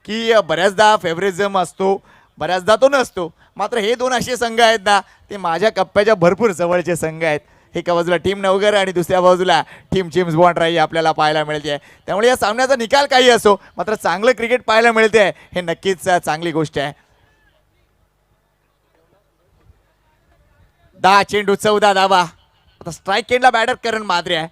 की बऱ्याचदा फेवरिझम असतो, बऱ्याचदा तो नसतो. मात्र हे 2 असे संघ आहेत ना, ते माझ्या कप्प्याच्या भरपूर जवळचे संघ आहेत. एका बाजूला टीम नवगर आणि दुसऱ्या बाजूला टीम जेम्स बॉन्ड राई आपल्याला पाहायला मिळते. त्यामुळे या सामन्याचा निकाल काही असो, मात्र चांगलं क्रिकेट पाहायला मिळते हे नक्कीच चांगली गोष्ट आहे. 10 चेंडू 14 धावा. आता स्ट्राईक एंडला बॅटर करण मात्रे आहे,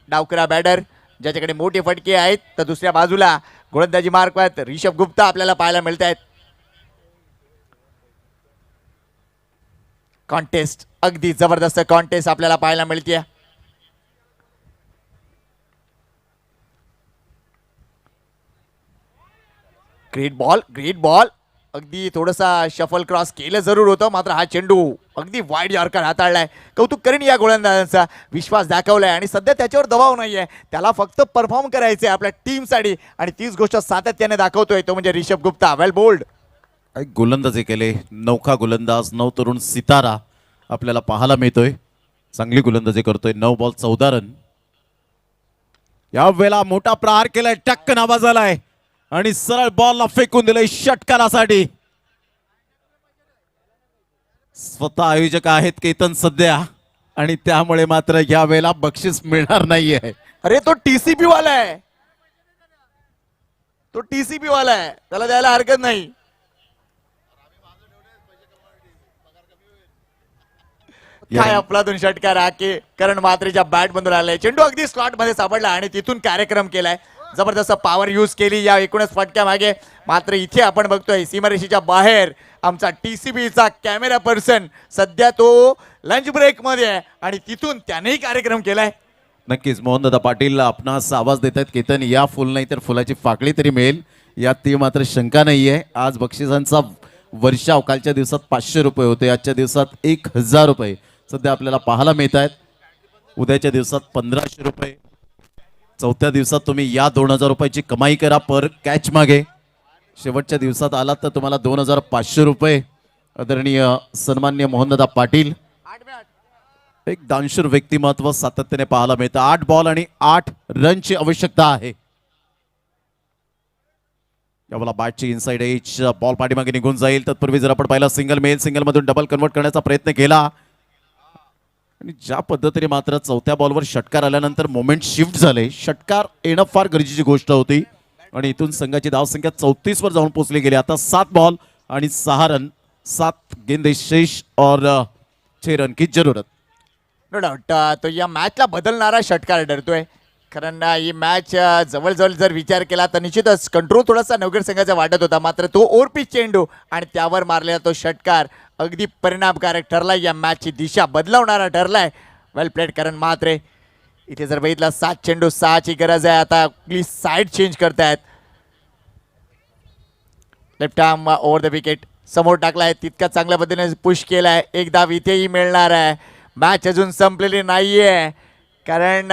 डावकरा बॅटर ज्याच्याकडे मोठे फटके आहेत. तर दुसऱ्या बाजूला गोलंदाजी मार्कवर ऋषभ गुप्ता आपल्याला पाहायला मिळत आहेत. कॉन्टेस्ट अगदी जबरदस्त कॉन्टेस्ट आपल्याला पाहायला मिळते. Great ball, great ball. अगदी थोडासा शफल क्रॉस केलं जरूर होतं, मात्र हा चेंडू अगदी वाईड यॉर्कर हाताळलाय. कौतुक करीन या गोलंदाजांचा. विश्वास दाखवलाय आणि सध्या त्याच्यावर दबाव नाहीये. त्याला फक्त परफॉर्म करायचंय आपल्या टीमसाठी आणि तीच गोष्ट सातत्याने दाखवतोय तो म्हणजे ऋषभ गुप्ता. वेल बोल्ड. गोलंदाजी केले. नौखा गोलंदाज, नव तरुण सितारा आपल्याला पाहायला मिळतोय. चांगली गोलंदाजी करतोय. 9 बॉल 14 रन. या वेळेला मोठा प्रहार केलाय, टक्कन आवाज आलाय आणि सरळ बॉलला फेकून दिलंय षटकारासाठी. स्वतः आयोजक आहेत केतन सध्या आणि त्यामुळे मात्र या वेळेला बक्षीस मिळणार नाहीये. अरे तो TCP वाला आहे, तो TCP वाला आहे, त्याला द्यायला हरकत नाही. काय अफलातून षटकार हा की करण मात्रेच्या बॅट मधून आलाय. चेंडू अगदी स्लॉट मध्ये सापडला आणि तिथून कार्यक्रम केलाय. जबरदस्त पॉवर यूज केली या एकूणच फटक्या मागे. मात्र इथे आपण बघतोय सीमारेषेच्या बाहेर आमचा TCPचा कॅमेरा पर्सन सध्या तो लंच ब्रेक मध्ये आहे आणि तिथून त्यानेही कार्यक्रम केलाय. नक्कीच मोहनदादा पाटील आपणास आवाज देत आहेत, केतन या फुल नाही तर फुलाची फाकडी तरी मिळेल यात ती मात्र शंका नाहीये. आज बक्षिसांचा वर्षाव कालच्या दिवसात 500 रुपये होते, आजच्या दिवसात 1000 रुपये सध्या आपल्याला पाहायला मिळत आहेत. उद्याच्या दिवसात 1500 रुपये. चौथ्या दिवसात तुम्ही या 2000 रुपयाची कमाई करा पर कॅच मागे. शेवटच्या दिवसात आलात तर तुम्हाला 2500 रुपये. आदरणीय सन्मान्य मोहनदादा पाटील, एक दानशूर व्यक्तिमत्व सातत्याने पाहायला मिळतं. 8 बॉल आणि 8 रनची आवश्यकता आहे. यावेळेला बॅटची इनसाइड एज, बॉल पाठीमागे निघून जाईल. तत्पूर्वी जर आपण पाहिलं सिंगल मेल, सिंगल मधून डबल कन्वर्ट करण्याचा प्रयत्न केला आणि ज्या पद्धतीने मात्र चौथ्या बॉलवर षटकार आल्यानंतर मोमेंट शिफ्ट झाले. षटकार येणं फार गरजेची गोष्ट होती आणि इथून संघाची धावसंख्या 34 वर जाऊन पोहोचली गेली. आता 7 बॉल आणि 6 रन, 7 गेंदे शेष और 6 रन की जरूरत. नो डाऊट तो या मॅचला बदलणारा षटकार ठरतोय. कारण ही मॅच जवळजवळ जर विचार केला तर निश्चितच कंट्रोल थोडासा नवगड संघाचा वाटत होता. मात्र तो ओरपीच चेंडू आणि त्यावर मारलेला तो षटकार अगदी परिणामकारक ठरलाय. या मॅचची दिशा बदलवणारा ठरलाय. वेल प्लेड करण म्हात्रे. इथे जर बघितलं 7 चेंडू 6ची गरज आहे. आता प्लीज साईड चेंज करतायत. Left arm over the wicket समोर टाकलाय. तितक्या चांगल्या पद्धतीने पुश केलाय. एक धाव इथेही मिळणार आहे. मॅच अजून संपलेली नाहीये कारण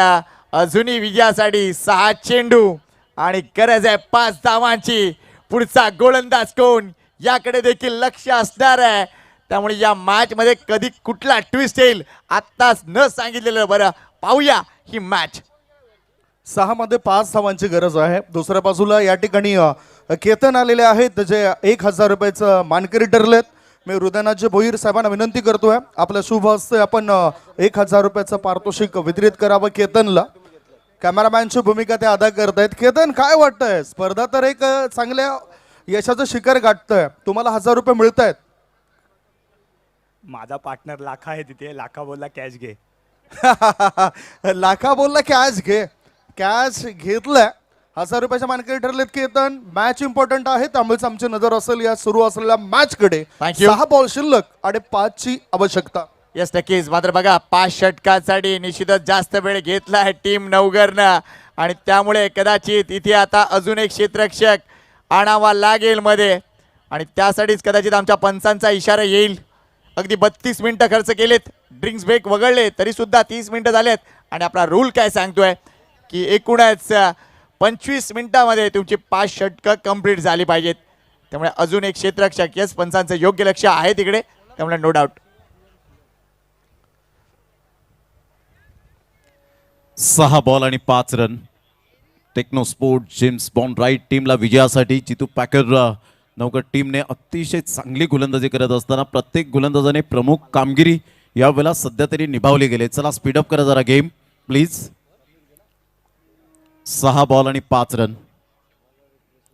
अजूनही विजयासाठी 6 चेंडू आणि गरज आहे 5 धावांची. पुढचा गोलंदाज कोण याकडे देखील लक्ष असणार आहे. त्यामुळे या मॅच मध्ये कधी कुठला ट्विस्ट येईल आत्ताच न सांगितलेलं बरं. पाहूया ही मॅच. 6 मध्ये 5 धावांची गरज आहे. दुसऱ्या बाजूला या ठिकाणी केतन आलेले आहेत जे 1000 रुपयाचं मानकरी ठरलेत. मी हृदयनाथजी भोईर साहेबांना विनंती करतोय आपल्या शुभ हस्ते आपण 1000 रुपयाचं पारितोषिक वितरित करावं केतनला. कॅमेरामॅनची भूमिका ते अदा करतायत. केतन, काय वाटतंय? स्पर्धा तर एक चांगल्या यशाचं शिखर गाठतंय. तुम्हाला 1000 रुपये मिळत आहेत. माझा पार्टनर लाखा आहे तिथे. लाखा बोलला कॅश घे. लाखा बोलला कॅश घे. कॅश घेतलाय. 1000 रुपयाच्या मानकरी ठरलेत केतन. मॅच इम्पॉर्टंट आहे त्यामुळेच आमची नजर असेल या सुरू असलेल्या मॅच कडे. Thank you. 6 बॉल शिल्लक आणि 5ची आवश्यकता. येस नक्कीच. मात्र बघा 5 षटकासाठी निश्चितच जास्त वेळ घेतला आहे टीम नवगरनं आणि त्यामुळे कदाचित इथे आता अजून एक क्षेत्ररक्षक आणावा लागेल मध्ये आणि त्यासाठीच कदाचित आमच्या पंचांचा इशारा येईल. अगदी 32 मिनिटं खर्च केलेत. ड्रिंक्स ब्रेक वगळले तरी सुद्धा 30 मिनिटं झालेत आणि आपला रूल काय सांगतोय की एकूणच 25 मिनिटामध्ये तुमची 5 षटकं कंप्लीट झाली पाहिजेत. त्यामुळे अजून एक क्षेत्ररक्षक. येस, पंचांचं योग्य लक्ष आहे तिकडे. त्यामुळे नो डाऊट 6 बॉल आणि 5 run. Techno sport James Bond right टीमला विजयासाठी जितू पॅकर नवगड टीमने अतिशय चांगली गोलंदाजी करत असताना प्रत्येक गोलंदाजाने प्रमुख कामगिरी यावेळेला सध्या तरी निभावली गेले. चला स्पीडअप करा जरा गेम प्लीज. 6 बॉल आणि 5 रन.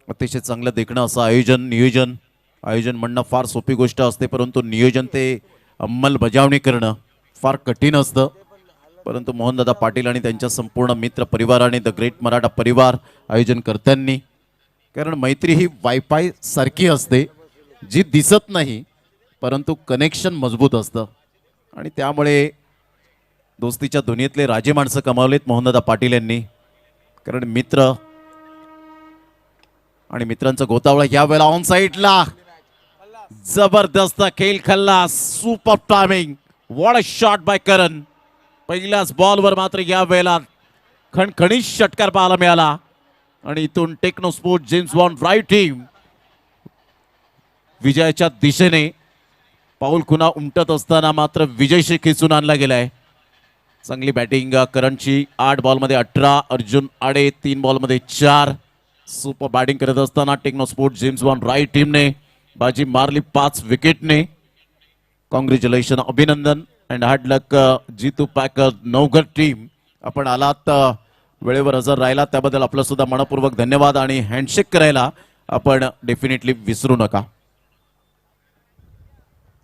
अतिशय चांगलं देखणं असं आयोजन म्हणणं फार सोपी गोष्ट असते परंतु नियोजन ते अंमलबजावणी करणं फार कठीण असतं. परंतु मोहनदादा पाटील आणि त्यांच्या संपूर्ण मित्र परिवाराने द ग्रेट मराठा परिवार आयोजनकर्त्यांनी, कारण मैत्री ही वायफाय सारखी असते जी दिसत नाही परंतु कनेक्शन मजबूत असतं आणि त्यामुळे दोस्तीच्या दुनियेतले राजे माणसं कमावलेत मोहनदादा पाटील यांनी. कारण मित्र आणि मित्रांचा गोतावळा या वेळेला ऑन साइडला जबरदस्त खेळ खल्ला. Super timing. What a shot by Karan. पहिल्याच बॉलवर मात्र या वेळेला खणखणीत षटकार पाहायला मिळाला आणि इथून Techno sport James Bond right team विजयाच्या दिशेने पाऊल खुणा उमटत असताना मात्र विजयशी खेचून आणला गेलाय. चांगली बॅटिंग करणची. 8 बॉलमध्ये 18. अर्जुन आडे 3 बॉलमध्ये 4. सुपर बॅटिंग करत असताना टेक्नो स्पोर्ट जेम्स बॉन्ड राईट टीमने बाजी मारली 5 विकेटने. कॉंग्रॅच्युलेशन, अभिनंदन and hard luck Jitu packer Navgad team. आपण आलात वेळेवर हजर राहिला त्याबद्दल आपलं सुद्धा मनपूर्वक धन्यवाद आणि हँडशेक करायला आपण डेफिनेटली विसरू नका.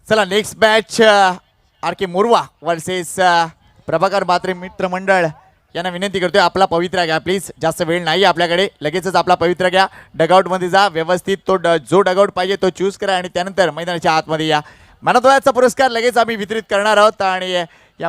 चला नेक्स्ट मॅच आर के मोरवा वर्सेस प्रभाकर म्हात्रे मित्रमंडळ यांना विनंती करतोय आपला पवित्रा घ्या प्लीज. जास्त वेळ नाही आपल्याकडे. लगेचच आपला पवित्रा घ्या. डगआउटमध्ये जा. व्यवस्थित तो जो डगआउट पाहिजे तो चूज करा आणि त्यानंतर मैदानाच्या आतमध्ये या. मनोदयाचा पुरस्कार लगेच आम्ही वितरित करणार आहोत आणि